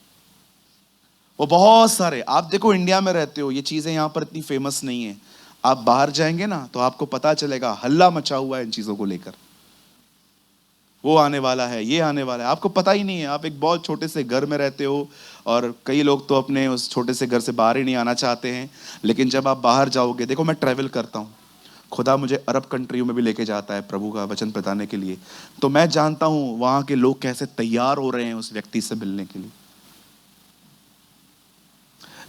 वो बहुत सारे, आप देखो इंडिया में रहते हो, ये चीजें यहां पर इतनी फेमस नहीं है। आप बाहर जाएंगे ना तो आपको पता चलेगा, हल्ला मचा हुआ है इन चीजों को लेकर। वो आने वाला है, ये आने वाला है, आपको पता ही नहीं है। आप एक बहुत छोटे से घर में रहते हो और कई लोग तो अपने उस छोटे से घर से बाहर ही नहीं आना चाहते हैं। लेकिन जब आप बाहर जाओगे, देखो मैं ट्रैवल करता हूँ, खुदा मुझे अरब कंट्रियों में भी लेके जाता है प्रभु का वचन बताने के लिए, तो मैं जानता हूं वहां के लोग कैसे तैयार हो रहे हैं उस व्यक्ति से मिलने के लिए।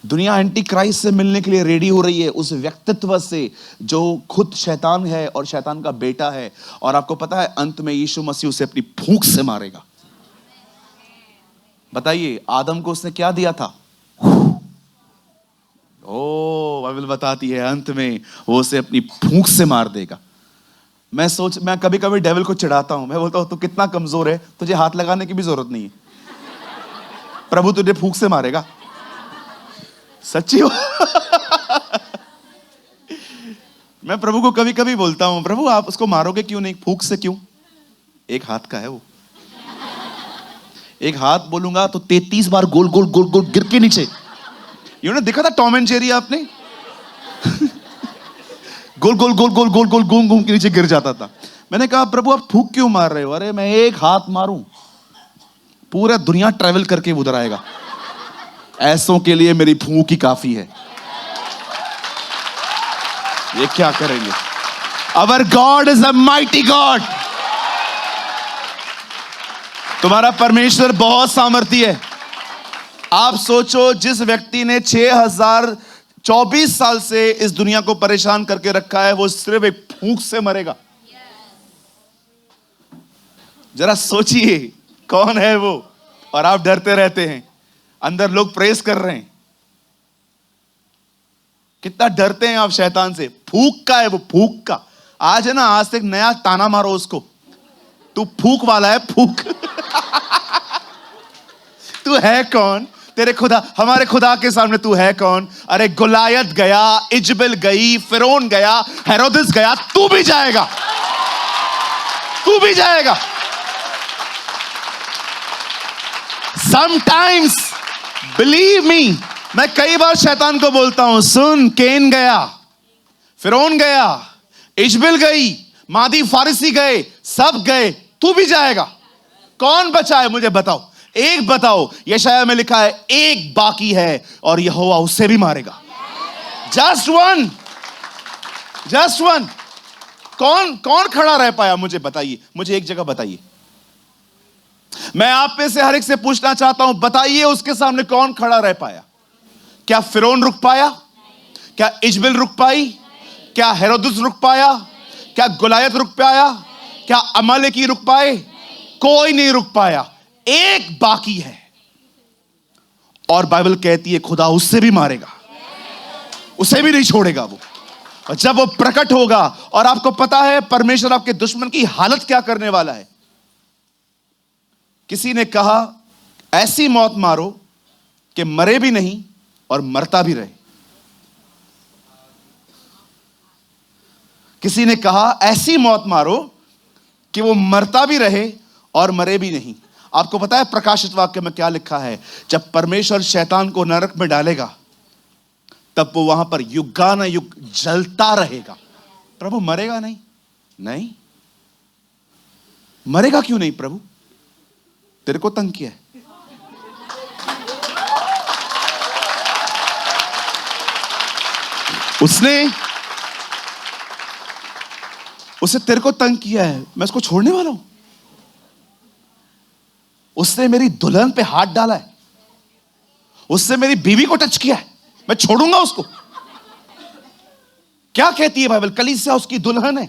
दुनिया एंटी क्राइस्ट से मिलने के लिए रेडी हो रही है, उस व्यक्तित्व से जो खुद शैतान है और शैतान का बेटा है। और आपको पता है अंत में यीशु मसीह उसे अपनी फूंक से मारेगा। बताइए आदम को उसने क्या दिया था? ओ बाइबल बताती है अंत में वो उसे अपनी फूंक से मार देगा। मैं कभी कभी डेविल को चिढ़ाता हूं, मैं बोलता हूं तू कितना कमजोर है, तुझे हाथ लगाने की भी जरूरत नहीं है, प्रभु तुझे फूंक से मारेगा। सच्ची हो। मैं प्रभु को कभी कभी बोलता हूं, प्रभु आप उसको मारोगे क्यों नहीं, फूंक से क्यों? एक हाथ का है वो, एक हाथ बोलूंगा तो 33 बार गोल गोल गोल गोल गिर के नीचे। ने देखा था टॉम एंड जेरी आपने? गोल गोल गोल गोल गोल गोल घूम घूम के नीचे गिर जाता था। मैंने कहा प्रभु आप फूंक क्यों मार रहे हो? अरे मैं एक हाथ मारूं पूरा दुनिया ट्रैवल करके उधर आएगा, ऐसों के लिए मेरी फूंक ही काफी है। ये क्या करेंगे? Our God is a mighty God. तुम्हारा परमेश्वर बहुत सामर्थी है। आप सोचो जिस व्यक्ति ने 6024 साल से इस दुनिया को परेशान करके रखा है, वो सिर्फ एक फूंक से मरेगा। जरा सोचिए कौन है वो, और आप डरते रहते हैं। अंदर लोग प्रेस कर रहे हैं, कितना डरते हैं आप शैतान से। फूंक का है वो, फूंक का। आज है ना, आज से एक नया ताना मारो उसको, तू फूंक वाला है, फूंक। तू है कौन? तेरे खुदा, हमारे खुदा के सामने तू है कौन? अरे गुलायत गया, इजबेल गई, फिरौन गया, हेरोदेस गया, तू भी जाएगा, तू भी जाएगा। Sometimes, believe me, मैं कई बार शैतान को बोलता हूं, सुन, केन गया, फिरौन गया, इजबेल गई, मादी फारिसी गए, सब गए, तू भी जाएगा। कौन बचा है मुझे बताओ, एक बताओ। यशाया में लिखा है एक बाकी है और यहोवा उससे भी मारेगा। Just one, just one. कौन कौन खड़ा रह पाया मुझे बताइए, मुझे एक जगह बताइए। मैं आप में से हर एक से पूछना चाहता हूं, बताइए उसके सामने कौन खड़ा रह पाया? क्या फिरौन रुक पाया? क्या इजबेल रुक पाई? क्या हेरोदेस रुक पाया? क्या गुलायत रुक पाया? क्या अमालेकी रुक पाए? कोई नहीं रुक पाया, एक बाकी है। और बाइबल कहती है खुदा उससे भी मारेगा, उसे भी नहीं छोड़ेगा वो। और जब वो प्रकट होगा, और आपको पता है परमेश्वर आपके दुश्मन की हालत क्या करने वाला है। किसी ने कहा ऐसी मौत मारो कि मरे भी नहीं और मरता भी रहे। किसी ने कहा ऐसी मौत मारो कि वो मरता भी रहे और मरे भी नहीं। आपको पता है प्रकाशित वाक्य में क्या लिखा है? जब परमेश्वर शैतान को नरक में डालेगा, तब वो वहां पर युगान युग जलता रहेगा। प्रभु मरेगा नहीं? नहीं मरेगा क्यों नहीं प्रभु? तेरे को तंग किया है। उसने तेरे को तंग किया है, मैं उसको छोड़ने वाला हूं? उसने मेरी दुल्हन पे हाथ डाला है, उसने मेरी बीवी को टच किया है, मैं छोड़ूंगा उसको? क्या कहती है बाइबल? कलीसिया उसकी दुल्हन है,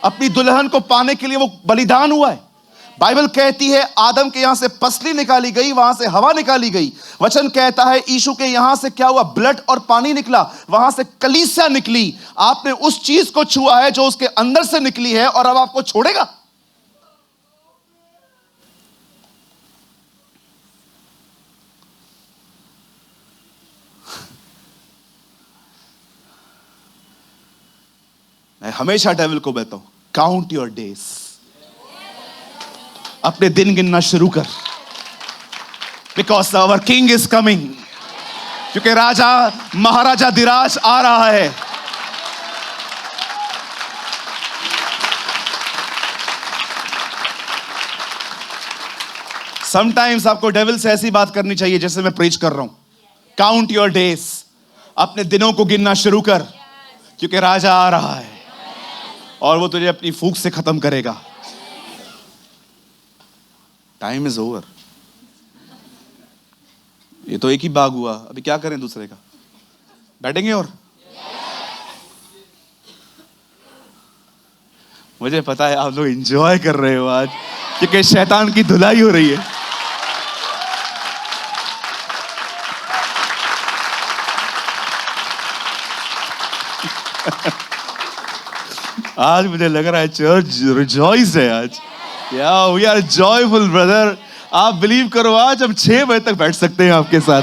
अपनी दुल्हन को पाने के लिए वो बलिदान हुआ है। बाइबल कहती है आदम के यहां से पसली निकाली गई, वहां से हवा निकाली गई। वचन कहता है यीशु के यहां से क्या हुआ? ब्लड और पानी निकला, वहां से कलीसिया निकली। आपने उस चीज को छुआ है जो उसके अंदर से निकली है, और अब आपको छोड़ेगा? मैं हमेशा डेविल को कहता हूं, काउंट योर डेज, अपने दिन गिनना शुरू कर, because our king is coming, क्योंकि राजा महाराजा धीराज आ रहा है। समटाइम्स आपको डेविल से ऐसी बात करनी चाहिए जैसे मैं प्रीच कर रहा हूं। काउंट योर डेज, अपने दिनों को गिनना शुरू कर, क्योंकि राजा आ रहा है और वो तुझे अपनी फूंक से खत्म करेगा। Time is over. ये तो एक ही बाग हुआ, अभी क्या करें दूसरे का? बैठेंगे और मुझे पता है आप लोग एंजॉय कर रहे हो आज, क्योंकि शैतान की धुलाई हो रही है। आज मुझे लग रहा है चर्च रिजॉइस है आज। या वी आर जॉयफुल ब्रदर। आप बिलीव करो, आज हम 6 बजे तक बैठ सकते हैं आपके साथ।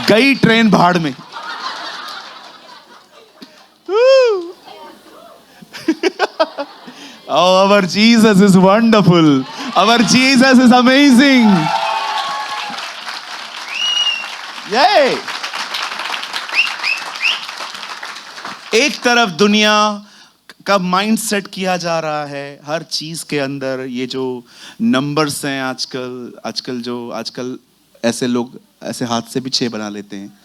गई ट्रेन भाड़ में। Oh, our Jesus is wonderful. Our Jesus is amazing. Yay! एक तरफ दुनिया का माइंड सेट किया जा रहा है हर चीज के अंदर, ये जो नंबर्स हैं आजकल ऐसे लोग ऐसे हाथ से भी 6 बना लेते हैं।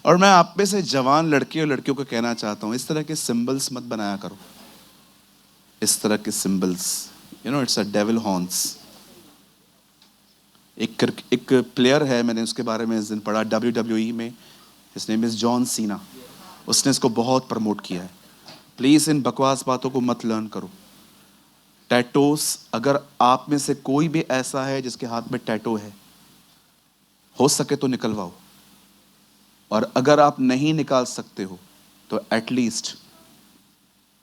और मैं आप में से जवान लड़के और लड़कियों को कहना चाहता हूं, इस तरह के सिंबल्स मत बनाया करो। इस तरह के symbols, you know, it's a devil horns. एक प्लेयर है, मैंने उसके बारे में इस दिन पढ़ा WWE में, his name is John Cena. उसने इसको बहुत प्रमोट किया है। प्लीज इन बकवास बातों को मत लर्न करो। टैटोस, अगर आप में से कोई भी ऐसा है जिसके हाथ में टैटो है, हो सके तो निकलवाओ, और अगर आप नहीं निकाल सकते हो तो एटलीस्ट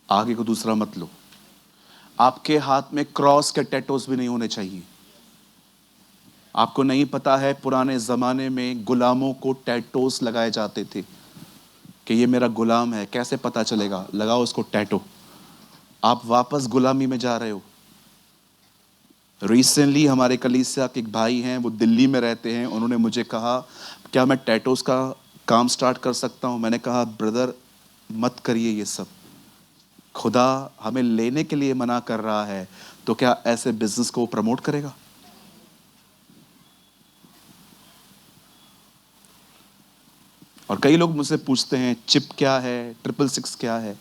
आगे को दूसरा मत लो। आपके हाथ में क्रॉस के टैटोस भी नहीं होने चाहिए। आपको नहीं पता है, पुराने जमाने में गुलामों को टैटोस लगाए जाते थे कि ये मेरा गुलाम है। कैसे पता चलेगा? लगाओ उसको टैटो। आप वापस गुलामी में जा रहे हो। रिसेंटली हमारे कलीसिया के एक भाई हैं, वो दिल्ली में रहते हैं, उन्होंने मुझे कहा क्या मैं टैटोस का काम स्टार्ट कर सकता हूं? मैंने कहा ब्रदर मत करिए ये सब। खुदा हमें लेने के लिए मना कर रहा है, तो क्या ऐसे बिजनेस को प्रमोट करेगा? और कई लोग मुझसे पूछते हैं चिप क्या है, 666 क्या है।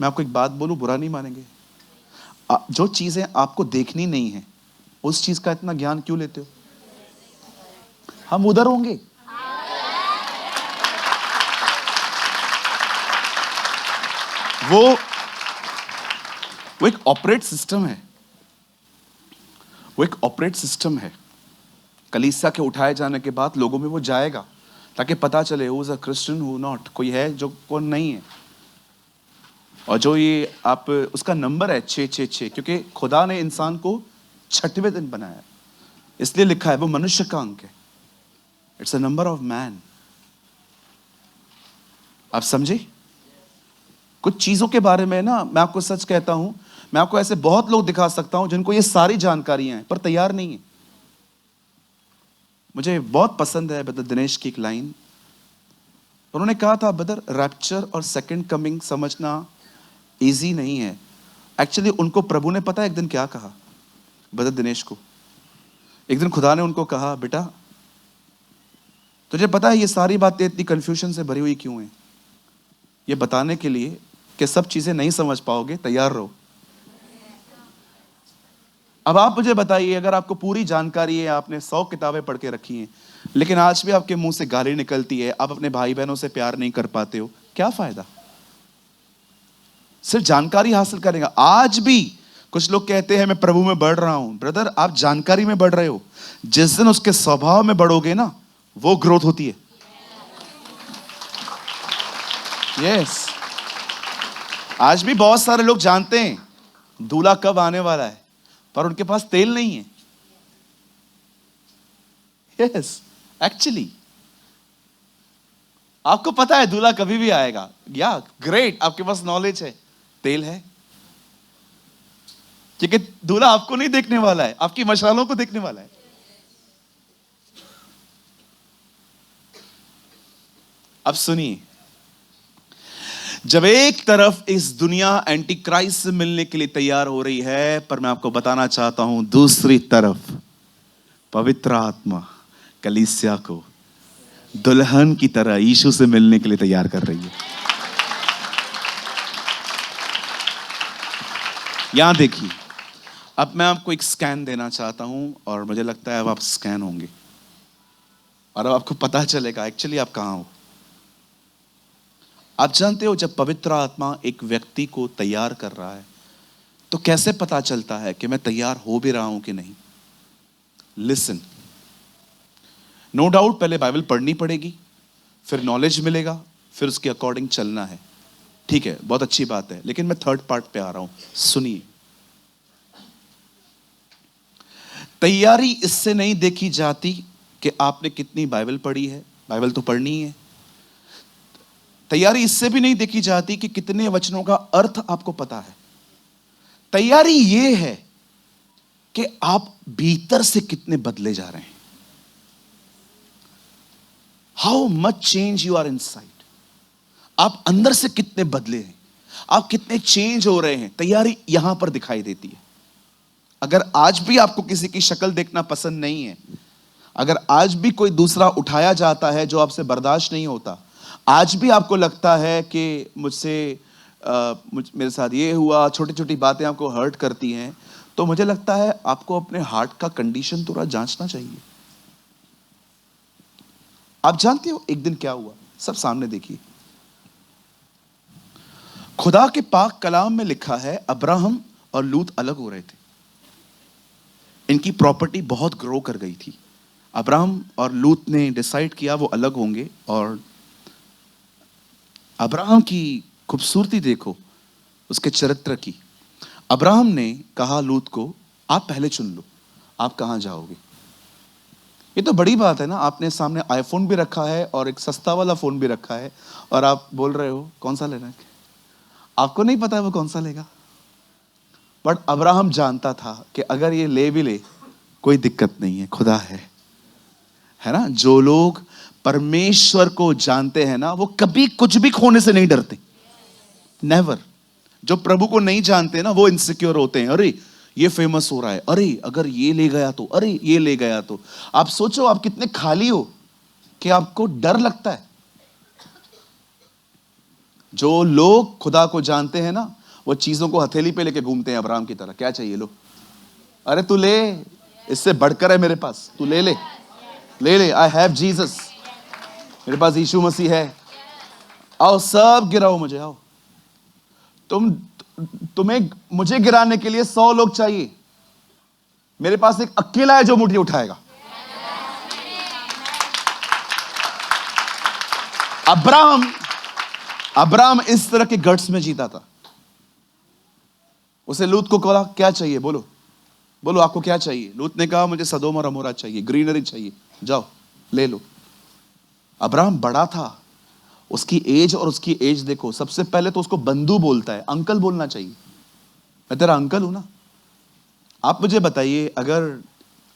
मैं आपको एक बात बोलूं, बुरा नहीं मानेंगे, जो चीजें आपको देखनी नहीं है उस चीज का इतना ज्ञान क्यों लेते हो? हम उधर होंगे। वो एक ऑपरेट सिस्टम है, वो एक ऑपरेट सिस्टम है। कलीसिया के उठाए जाने के बाद लोगों में वो जाएगा ताकि पता चले who is a Christian, who not. कोई है जो कौन नहीं है। और जो ये आप उसका नंबर है 666, क्योंकि खुदा ने इंसान को 6वें दिन बनाया, इसलिए लिखा है वो मनुष्य का अंक है। It's a number of man. आप समझे? कुछ चीजों के बारे में ना, मैं आपको सच कहता हूं, मैं आपको ऐसे बहुत लोग दिखा सकता हूं जिनको ये सारी जानकारियां हैं पर तैयार नहीं है। मुझे बहुत पसंद है ब्रदर दिनेश की एक लाइन। उन्होंने कहा था ब्रदर, रैप्चर और सेकंड कमिंग समझना इजी नहीं है। एक्चुअली उनको प्रभु ने पता है एक दिन क्या कहा, ब्रदर दिनेश को। एक दिन खुदा ने उनको कहा, बेटा तुझे पता है ये सारी बातें इतनी कंफ्यूजन से भरी हुई क्यों हैं? ये बताने के लिए कि सब चीजें नहीं समझ पाओगे, तैयार रहो। अब आप मुझे बताइए, अगर आपको पूरी जानकारी है, आपने 100 किताबें पढ़ के रखी हैं, लेकिन आज भी आपके मुंह से गाली निकलती है, आप अपने भाई बहनों से प्यार नहीं कर पाते हो, क्या फायदा? सिर्फ जानकारी हासिल करेगा। आज भी कुछ लोग कहते हैं मैं प्रभु में बढ़ रहा हूं। ब्रदर, आप जानकारी में बढ़ रहे हो, जिस दिन उसके स्वभाव में बढ़ोगे ना, वो ग्रोथ होती है। यस, आज भी बहुत सारे लोग जानते हैं दूल्हा कब आने वाला है, पर उनके पास तेल नहीं है। यस, एक्चुअली आपको पता है दूल्हा कभी भी आएगा, या ग्रेट, आपके पास नॉलेज है, तेल है, क्योंकि दूल्हा आपको नहीं देखने वाला है, आपकी मशालों को देखने वाला है। अब सुनिए, जब एक तरफ इस दुनिया एंटी क्राइस्ट से मिलने के लिए तैयार हो रही है, पर मैं आपको बताना चाहता हूं दूसरी तरफ पवित्र आत्मा कलीसिया को दुल्हन की तरह यीशु से मिलने के लिए तैयार कर रही है। यहां देखिए, अब मैं आपको एक स्कैन देना चाहता हूं, और मुझे लगता है अब आप स्कैन होंगे और अब आपको पता चलेगा एक्चुअली आप कहां हो। आप जानते हो, जब पवित्र आत्मा एक व्यक्ति को तैयार कर रहा है, तो कैसे पता चलता है कि मैं तैयार हो भी रहा हूं कि नहीं? लिसन, नो डाउट पहले बाइबल पढ़नी पड़ेगी, फिर नॉलेज मिलेगा, फिर उसके अकॉर्डिंग चलना है। ठीक है, बहुत अच्छी बात है, लेकिन मैं थर्ड पार्ट पे आ रहा हूं। सुनिए, तैयारी इससे नहीं देखी जाती कि आपने कितनी बाइबल पढ़ी है, बाइबल तो पढ़नी है। तैयारी इससे भी नहीं देखी जाती कि कितने वचनों का अर्थ आपको पता है। तैयारी यह है कि आप भीतर से कितने बदले जा रहे हैं। How much change you are inside. आप अंदर से कितने बदले हैं, आप कितने चेंज हो रहे हैं, तैयारी यहां पर दिखाई देती है। अगर आज भी आपको किसी की शक्ल देखना पसंद नहीं है, अगर आज भी कोई दूसरा उठाया जाता है जो आपसे बर्दाश्त नहीं होता, आज भी आपको लगता है कि मेरे साथ ये हुआ, छोटी छोटी बातें आपको हर्ट करती हैं, तो मुझे लगता है आपको अपने हार्ट का कंडीशन थोड़ा जांचना चाहिए। आप जानते हो एक दिन क्या हुआ? सब सामने देखिए। खुदा के पाक कलाम में लिखा है, अब्राहम और लूत अलग हो रहे थे। इनकी प्रॉपर्टी बहुत ग्रो कर गई थी। अब्राहम और लूत ने डिसाइड किया वो अलग होंगे, और अब्राहम की खूबसूरती देखो, उसके चरित्र की। अब्राहम ने कहा लूत को, आप पहले चुन लो, आप कहां जाओगे। ये तो बड़ी बात है ना, आपने सामने आईफोन भी रखा है और एक सस्ता वाला फोन भी रखा है, और आप बोल रहे हो कौन सा लेना है। आपको नहीं पता है वो कौन सा लेगा, बट अब्राहम जानता था कि अगर ये ले भी ले कोई दिक्कत नहीं है, खुदा है ना। जो लोग परमेश्वर को जानते हैं ना, वो कभी कुछ भी खोने से नहीं डरते, नेवर। जो प्रभु को नहीं जानते ना, वो इनसिक्योर होते हैं। अरे ये फेमस हो रहा है, अरे अगर ये ले गया तो, अरे ये ले गया तो। आप सोचो आप कितने खाली हो कि आपको डर लगता है। जो लोग खुदा को जानते हैं ना, वो चीजों को हथेली पे लेके घूमते हैं अब्राहम की तरह। क्या चाहिए लो, अरे तू ले, इससे बढ़कर है मेरे पास, तू ले ले ले ले। आई हैव जीसस, मेरे पास यीशु मसीह है। आओ सब गिराओ मुझे, आओ। तुम्हें मुझे गिराने के लिए 100 लोग चाहिए, मेरे पास एक अकेला है जो मुट्ठी उठाएगा। अब्राहम इस तरह के गट्स में जीता था। उसे लूत को कहा क्या चाहिए, बोलो बोलो आपको क्या चाहिए। लूत ने कहा मुझे सदोम और अमोरा चाहिए, ग्रीनरी चाहिए, जाओ ले लो। अब्राहम बड़ा था, उसकी एज और उसकी एज देखो। सबसे पहले तो उसको बंधु बोलता है, अंकल बोलना चाहिए, मैं तेरा अंकल हूं ना। आप मुझे बताइए, अगर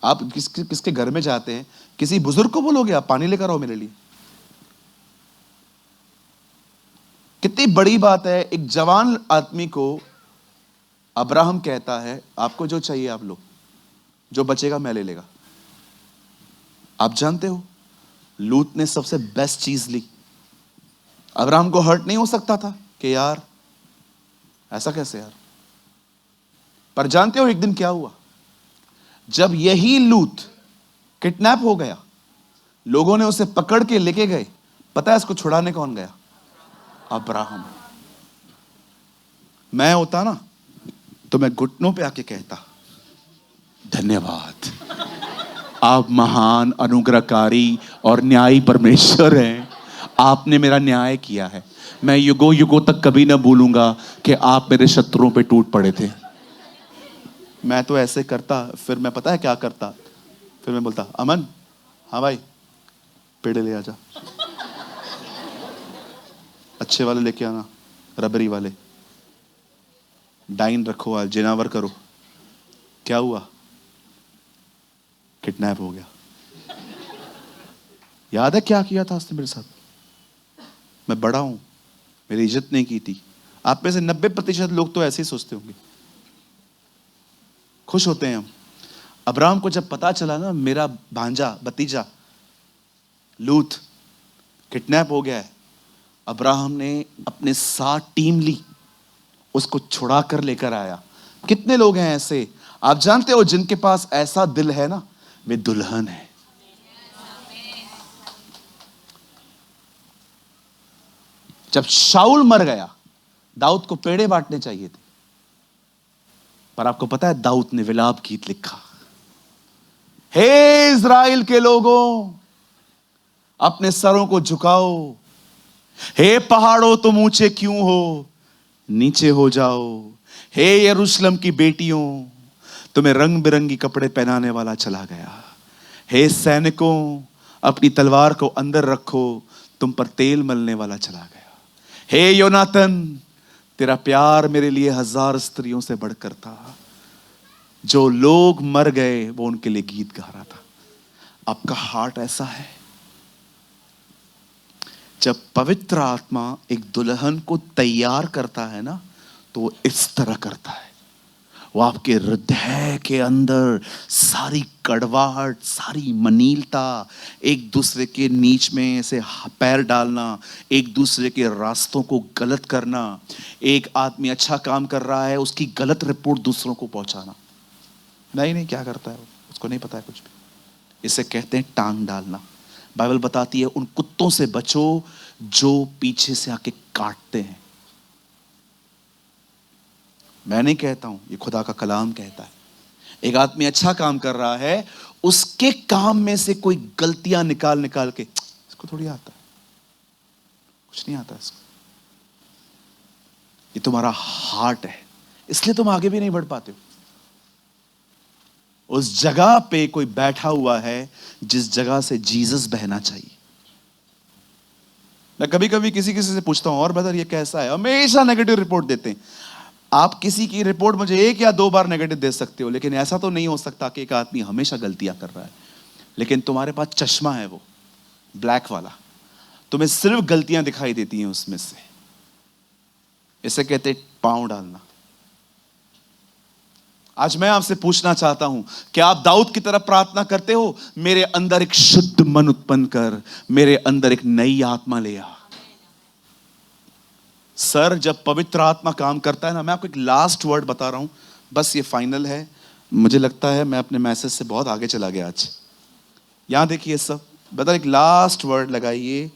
आप किसके घर में जाते हैं, किसी बुजुर्ग को बोलोगे आप पानी लेकर आओ मेरे लिए। कितनी बड़ी बात है। एक जवान आदमी को अब्राहम कहता है आपको जो चाहिए आप लो, जो बचेगा मैं ले लेगा। आप जानते हो लूत ने सबसे बेस्ट चीज ली। अब्राहम को हर्ट नहीं हो सकता था कि यार ऐसा कैसे यार, पर जानते हो एक दिन क्या हुआ? जब यही लूत किडनैप हो गया, लोगों ने उसे पकड़ के लेके गए, पता है इसको छुड़ाने कौन गया? अब्राहम। मैं होता ना तो मैं घुटनों पे आके कहता, धन्यवाद, आप महान अनुग्रहकारी और न्यायी परमेश्वर हैं, आपने मेरा न्याय किया है। मैं युगों युगों तक कभी ना भूलूंगा कि आप मेरे शत्रुओं पे टूट पड़े थे। मैं तो ऐसे करता, फिर मैं पता है क्या करता, फिर मैं बोलता, अमन, हाँ भाई, पेड़े ले आजा, अच्छे वाले लेके आना, रबरी वाले, डाइन रखो, आज जिनावर करो। क्या हुआ? किडनैप हो गया। याद है क्या किया था उसने मेरे साथ? मैं बड़ा हूं, मेरी इज्जत नहीं की थी। आप में से 90% लोग तो ऐसे ही सोचते होंगे। खुश होते हैं हम। अब्राहम को जब पता चला ना मेरा भांजा भतीजा लूत किडनैप हो गया है, अब्राहम ने अपने साथ टीम ली, उसको छुड़ा कर लेकर आया। कितने लोग हैं ऐसे, आप जानते हो, जिनके पास ऐसा दिल है ना, वे दुल्हन है। जब शाऊल मर गया, दाऊद को पेड़े बांटने चाहिए थे, पर आपको पता है दाऊद ने विलाप गीत लिखा, हे इज़राइल के लोगों, अपने सरों को झुकाओ, हे पहाड़ों तुम ऊंचे क्यों हो, नीचे हो जाओ, हे यरूशलेम की बेटियों, तुम्हें रंग बिरंगी कपड़े पहनाने वाला चला गया। हे सैनिकों, अपनी तलवार को अंदर रखो, तुम पर तेल मलने वाला चला गया। हे योनातन, तेरा प्यार मेरे लिए 1000 स्त्रियों से बढ़कर था। जो लोग मर गए वो उनके लिए गीत गा रहा था। आपका हार्ट ऐसा है? जब पवित्र आत्मा एक दुल्हन को तैयार करता है ना, तो वो इस तरह करता है। वो आपके हृदय के अंदर सारी कड़वाहट, सारी मनीलता, एक दूसरे के नीच में ऐसे पैर डालना, एक दूसरे के रास्तों को गलत करना, एक आदमी अच्छा काम कर रहा है उसकी गलत रिपोर्ट दूसरों को पहुंचाना। नहीं, क्या करता है वो, उसको नहीं पता है कुछ भी। इसे कहते हैं टांग डालना। बाइबल बताती है उन कुत्तों से बचो जो पीछे से आके काटते हैं। मैं नहीं कहता हूं, ये खुदा का कलाम कहता है। एक आदमी अच्छा काम कर रहा है, उसके काम में से कोई गलतियां निकाल के, इसको थोड़ी आता है, कुछ नहीं आता इसको। ये तुम्हारा हार्ट है, इसलिए तुम आगे भी नहीं बढ़ पाते हो। उस जगह पे कोई बैठा हुआ है जिस जगह से जीसस बहना चाहिए। मैं कभी कभी किसी से पूछता हूं, और ब्रदर ये कैसा है, हमेशा नेगेटिव रिपोर्ट देते हैं। आप किसी की रिपोर्ट मुझे 1 या 2 बार नेगेटिव दे सकते हो, लेकिन ऐसा तो नहीं हो सकता कि एक आदमी हमेशा गलतियां कर रहा है। लेकिन तुम्हारे पास चश्मा है, वो ब्लैक वाला, तुम्हें सिर्फ गलतियां दिखाई देती हैं उसमें से। इसे कहते पांव डालना। आज मैं आपसे पूछना चाहता हूं, क्या आप दाऊद की तरफ प्रार्थना करते हो, मेरे अंदर एक शुद्ध मन उत्पन्न कर, मेरे अंदर एक नई आत्मा ले आ। सर, जब पवित्र आत्मा काम करता है ना, मैं आपको एक लास्ट वर्ड बता रहा हूं, बस ये फाइनल है। मुझे लगता है मैं अपने मैसेज से बहुत आगे चला गया आज। यहां देखिए सब, बता, एक लास्ट वर्ड लगाइए,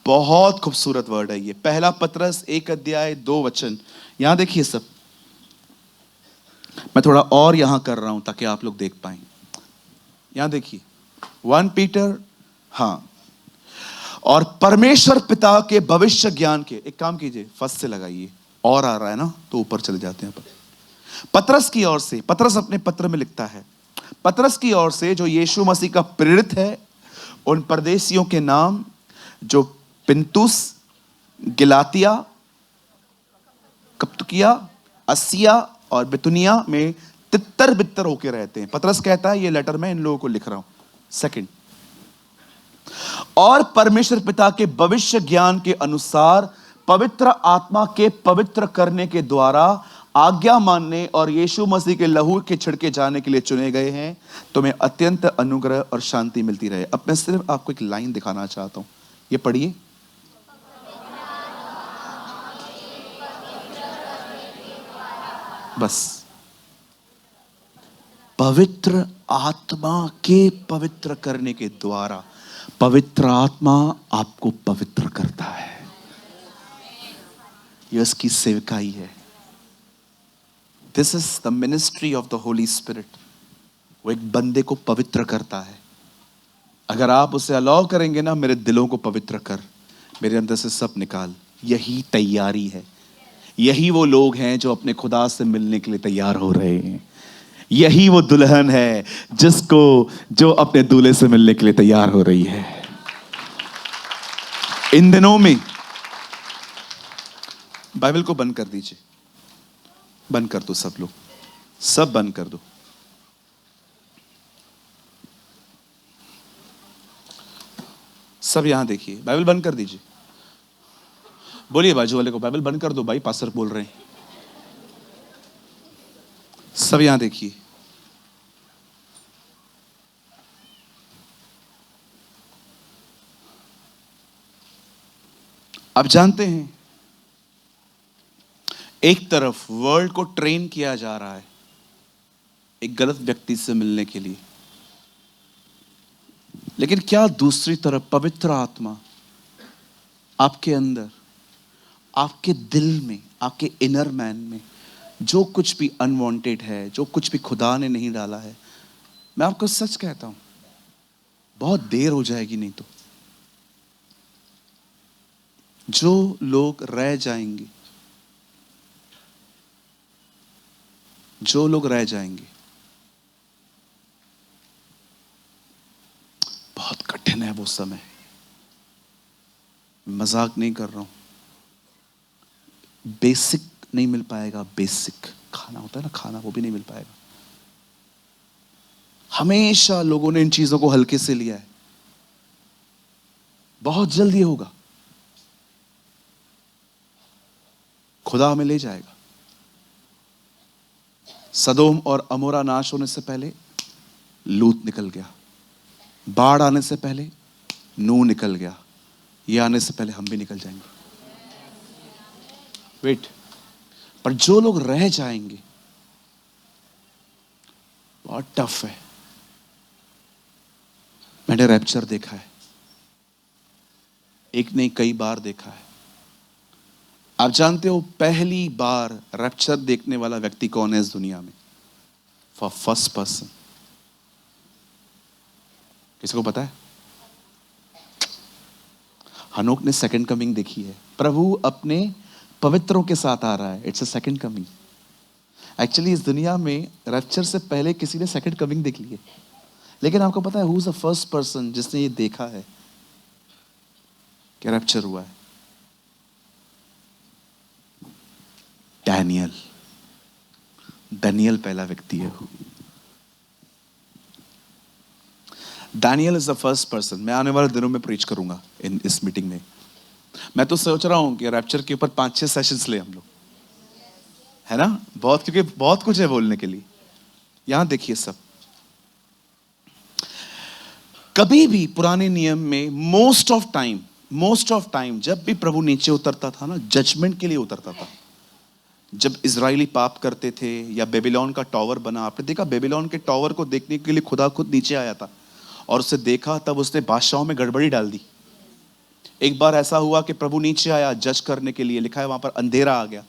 बहुत खूबसूरत वर्ड है ये। पहला पतरस 1:2 यहां देखिए सब। मैं थोड़ा और यहां कर रहा हूं ताकि आप लोग देख पाएं। यहां देखिए 1 पीटर, हाँ, और परमेश्वर पिता के भविष्य ज्ञान के, एक काम कीजिए फर्स्ट से लगाइए, और आ रहा है ना तो ऊपर चले जाते हैं। पतरस की ओर से, पतरस अपने पत्र में लिखता है, पतरस की ओर से जो यीशु मसीह का प्रेरित है, उन परदेशियों के नाम जो पिंतुस, गिलातिया, कप्तुकिया, असिया और बितुनिया में तितर बितर होके रहते हैं। पतरस कहता है ये लेटर मैं इन लोगों को लिख रहा हूं। सेकंड, और परमेश्वर पिता के भविष्य ज्ञान के अनुसार पवित्र आत्मा के पवित्र करने के द्वारा आज्ञा मानने और यीशु मसीह के लहू के छिड़के जाने के लिए चुने गए हैं, तुम्हें अत्यंत अनुग्रह और शांति मिलती रहे। अब मैं सिर्फ आपको एक लाइन दिखाना चाहता हूं, ये पढ़िए। बस, पवित्र आत्मा के पवित्र करने के द्वारा पवित्र आत्मा आपको पवित्र करता है। यह उसकी सेवकाई है। This is the ministry of the Holi spirit. वो एक बंदे को पवित्र करता है। अगर आप उसे अलाउ करेंगे ना, मेरे दिलों को पवित्र कर, मेरे अंदर से सब निकाल, यही तैयारी है। यही वो लोग हैं जो अपने खुदा से मिलने के लिए तैयार हो रहे हैं। यही वो दुल्हन है जो अपने दूल्हे से मिलने के लिए तैयार हो रही है। इन दिनों में बाइबल को बंद कर दीजिए, बंद कर दो, सब लोग सब बंद कर दो। सब यहां देखिए, बाइबल बंद कर दीजिए। बोलिए बाजू वाले को, बाइबल बंद कर दो भाई, पास्टर बोल रहे हैं। सब यहां देखिए। आप जानते हैं, एक तरफ वर्ल्ड को ट्रेन किया जा रहा है एक गलत व्यक्ति से मिलने के लिए, लेकिन क्या दूसरी तरफ पवित्र आत्मा आपके अंदर, आपके दिल में, आपके इनर मैन में जो कुछ भी अनवांटेड है, जो कुछ भी खुदा ने नहीं डाला है, मैं आपको सच कहता हूं, बहुत देर हो जाएगी नहीं तो जो लोग रह जाएंगे, जो लोग रह जाएंगे, बहुत कठिन है वो समय। मजाक नहीं कर रहा हूं। बेसिक नहीं मिल पाएगा, बेसिक खाना होता है ना, खाना, वो भी नहीं मिल पाएगा। हमेशा लोगों ने इन चीजों को हल्के से लिया है। बहुत जल्दी होगा, खुदा हमें ले जाएगा। सदोम और अमोरा नाश होने से पहले लूत निकल गया, बाढ़ आने से पहले नूह निकल गया, ये आने से पहले हम भी निकल जाएंगे। वेट, पर जो लोग रह जाएंगे बहुत टफ है। मैंने रैप्चर देखा है, एक नहीं कई बार देखा है। आप जानते हो पहली बार रैप्चर देखने वाला व्यक्ति कौन है इस दुनिया में? फॉर फर्स्ट पर्सन, किसको पता है? हनोक ने सेकंड कमिंग देखी है। प्रभु अपने पवित्रों के साथ आ रहा है। It's a second coming. Actually इस दुनिया में रैप्चर से पहले किसी ने सेकंड कमिंग देखी है, लेकिन आपको पता है who is the first person जिसने ये देखा है कि रैप्चर हुआ है? दानियल पहला व्यक्ति है। Daniel is the first person. मैं आने वाले दिनों में प्रीच करूंगा इस मीटिंग में। मैं तो सोच रहा हूं कि रैप्चर के ऊपर 5-6 सेशंस ले हम लोग, है ना? बहुत, क्योंकि बहुत कुछ है बोलने के लिए। यहां देखिए सब, कभी भी पुराने नियम में मोस्ट ऑफ टाइम जब भी प्रभु नीचे उतरता था ना, जजमेंट के लिए उतरता था। जब इजरायली पाप करते थे या बेबीलोन का टॉवर बना, आपने देखा बेबीलोन के टॉवर को देखने के लिए खुदा खुद नीचे आया था और उसे देखा, तब उसने बादशाहों में गड़बड़ी डाल दी। एक बार ऐसा हुआ कि प्रभु नीचे आया जज करने के लिए, लिखा है वहां पर अंधेरा आ गया।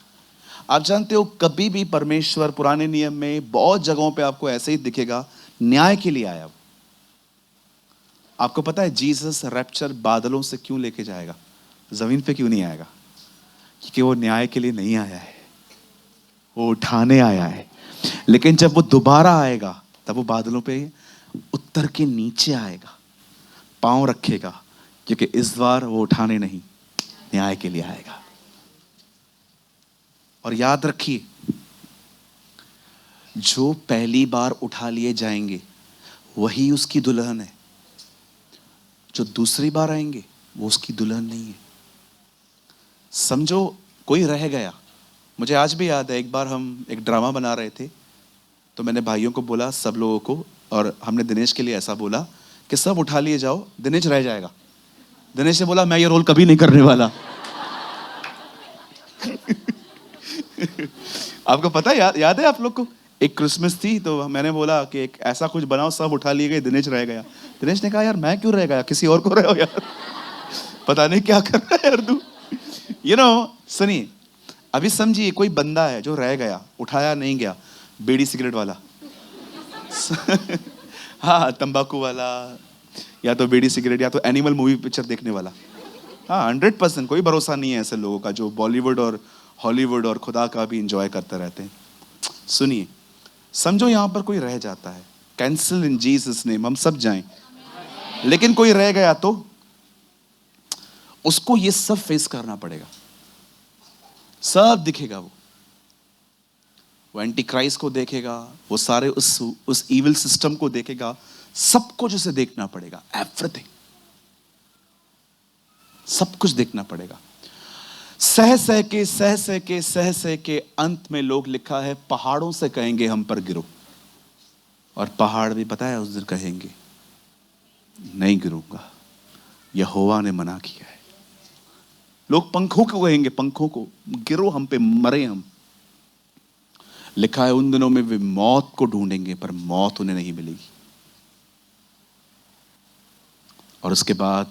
आप जानते हो कभी भी परमेश्वर पुराने नियम में बहुत जगहों पे आपको ऐसे ही दिखेगा, न्याय के लिए आया। आपको पता है जीसस रैप्चर बादलों से क्यों लेके जाएगा, जमीन पे क्यों नहीं आएगा? क्योंकि वो न्याय के लिए नहीं आया है, वो उठाने आया है। लेकिन जब वो दोबारा आएगा तब वो बादलों पे उतर के नीचे आएगा, पांव रखेगा, क्योंकि इस बार वो उठाने नहीं, न्याय के लिए आएगा। और याद रखिए, जो पहली बार उठा लिए जाएंगे वही उसकी दुल्हन है, जो दूसरी बार आएंगे वो उसकी दुल्हन नहीं है। समझो कोई रह गया। मुझे आज भी याद है, एक बार हम एक ड्रामा बना रहे थे, तो मैंने भाइयों को बोला, सब लोगों को, और हमने दिनेश के लिए ऐसा बोला कि सब उठा लिए जाओ, दिनेश रह जाएगा। दिनेश ने बोला मैं ये रोल कभी नहीं करने वाला। आपको पता है, याद है आप लोग को? एक क्रिसमस थी तो मैंने बोला कि एक ऐसा कुछ बनाओ, सब उठा लिए गए, दिनेश रह गया। दिनेश ने कहा यार मैं क्यों रह गया, किसी और को रहे हो यार, पता नहीं क्या कर रहा है यार तू। सुनिए, अभी समझिए कोई बंदा है जो रह गया, उठाया नहीं गया, बीड़ी सिगरेट वाला हाँ, तंबाकू वाला, या तो बीड़ी सिगरेट, या तो एनिमल मूवी पिक्चर देखने वाला। हाँ, 100% कोई भरोसा नहीं है ऐसे लोगों का जो बॉलीवुड और हॉलीवुड और खुदा का भी इंजॉय करते रहते हैं। सुनिए, समझो यहां पर कोई रह जाता है, कैंसिल इन जीसस नेम, हम सब जाएं। लेकिन कोई रह गया तो उसको ये सब फेस करना पड़ेगा, सब दिखेगा। वो एंटी क्राइस्ट को देखेगा, वो सारे उस इविल सिस्टम को देखेगा, सब कुछ उसे देखना पड़ेगा, एवरीथिंग, सब कुछ देखना पड़ेगा। सह के अंत में लोग लिखा है पहाड़ों से कहेंगे हम पर गिरो, और पहाड़ भी पता है उस दिन कहेंगे नहीं गिरूंगा, यहोवा ने मना किया है। लोग पंखों को कहेंगे, पंखों को, गिरो हम पे, मरे हम। लिखा है उन दिनों में वे मौत को ढूंढेंगे पर मौत उन्हें नहीं मिलेगी। और उसके बाद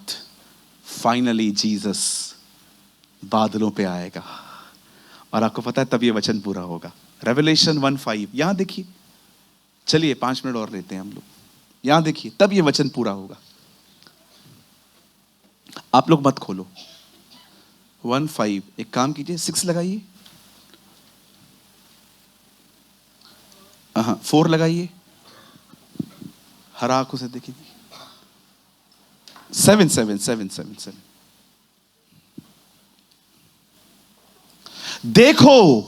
फाइनली जीसस बादलों पे आएगा, और आपको पता है तब ये वचन पूरा होगा। रेवलेशन 1:5, यहां देखिए, चलिए 5 मिनट और लेते हैं हम लोग, यहां देखिए, तब ये वचन पूरा होगा। आप लोग मत खोलो 1:5, एक काम कीजिए 6 लगाइए, 4 लगाइए, हर आंखों से देखिए, 7 देखो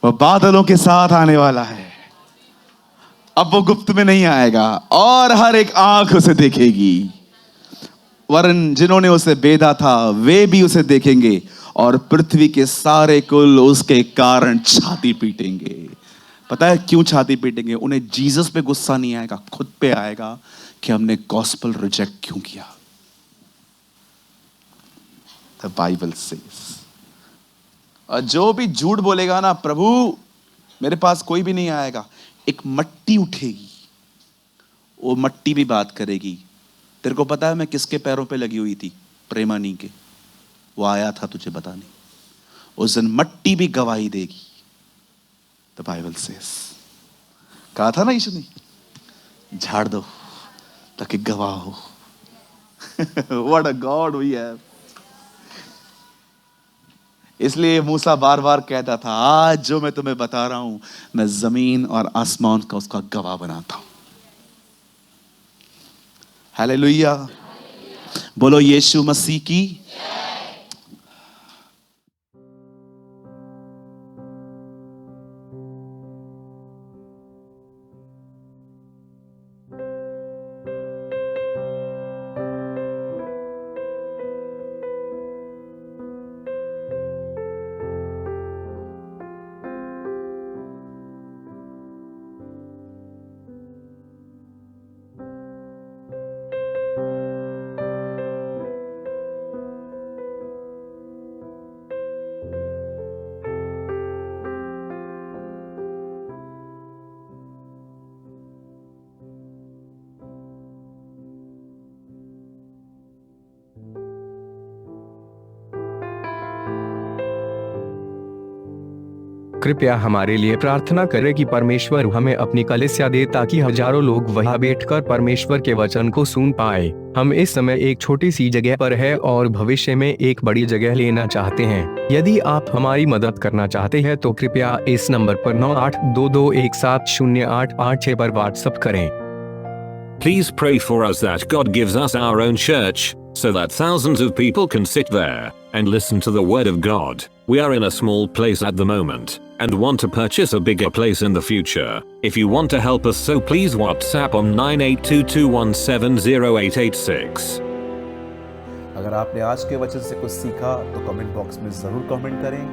वह बादलों के साथ आने वाला है, अब वो गुप्त में नहीं आएगा, और हर एक आंख उसे देखेगी, वरन जिन्होंने उसे बेधा था वे भी उसे देखेंगे, और पृथ्वी के सारे कुल उसके कारण छाती पीटेंगे। पता है क्यों छाती पीटेंगे? उन्हें जीसस पे गुस्सा नहीं आएगा, खुद पे आएगा कि हमने गॉस्पेल रिजेक्ट क्यों किया। द बाइबल सेज, और जो भी झूठ बोलेगा ना, प्रभु मेरे पास कोई भी नहीं आएगा, एक मट्टी उठेगी, वो मट्टी भी बात करेगी। तेरे को पता है मैं किसके पैरों पे लगी हुई थी? प्रेमानी के, वो आया था तुझे बताने। उस दिन मट्टी भी गवाही देगी। द बाइबल सेज, कहा था ना यीशु ने, झाड़ दो ताकि गवाह हो। What a God we have. इसलिए मूसा बार बार कहता था, आज जो मैं तुम्हें बता रहा हूं, मैं जमीन और आसमान का उसका गवाह बनाता हूं। हालेलुया, बोलो यीशु मसीह की। कृपया हमारे लिए प्रार्थना करें कि परमेश्वर हमें अपनी कलीसिया दे ताकि हजारों लोग वहां बैठकर परमेश्वर के वचन को सुन पाए। हम इस समय एक छोटी सी जगह पर है और भविष्य में एक बड़ी जगह लेना चाहते हैं। यदि आप हमारी मदद करना चाहते हैं तो कृपया इस नंबर पर 9822170886 पर व्हाट्सएप करें। Please pray for us that God gives us our own church, so that thousands of people can sit there and listen to the word of God. We are in a small place at the moment and want to purchase a bigger place in the future. If you want to help us, so please WhatsApp on 9822170886. अगर आपने आज के वचन से कुछ सीखा तो comment box में जरूर कमेंट करें।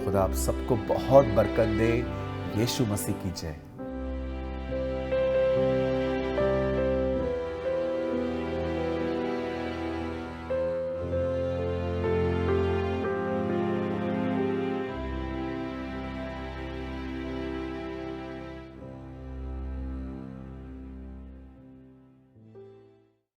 खुदा आप सबको बहुत बरकत दे। यीशु मसीह की जय।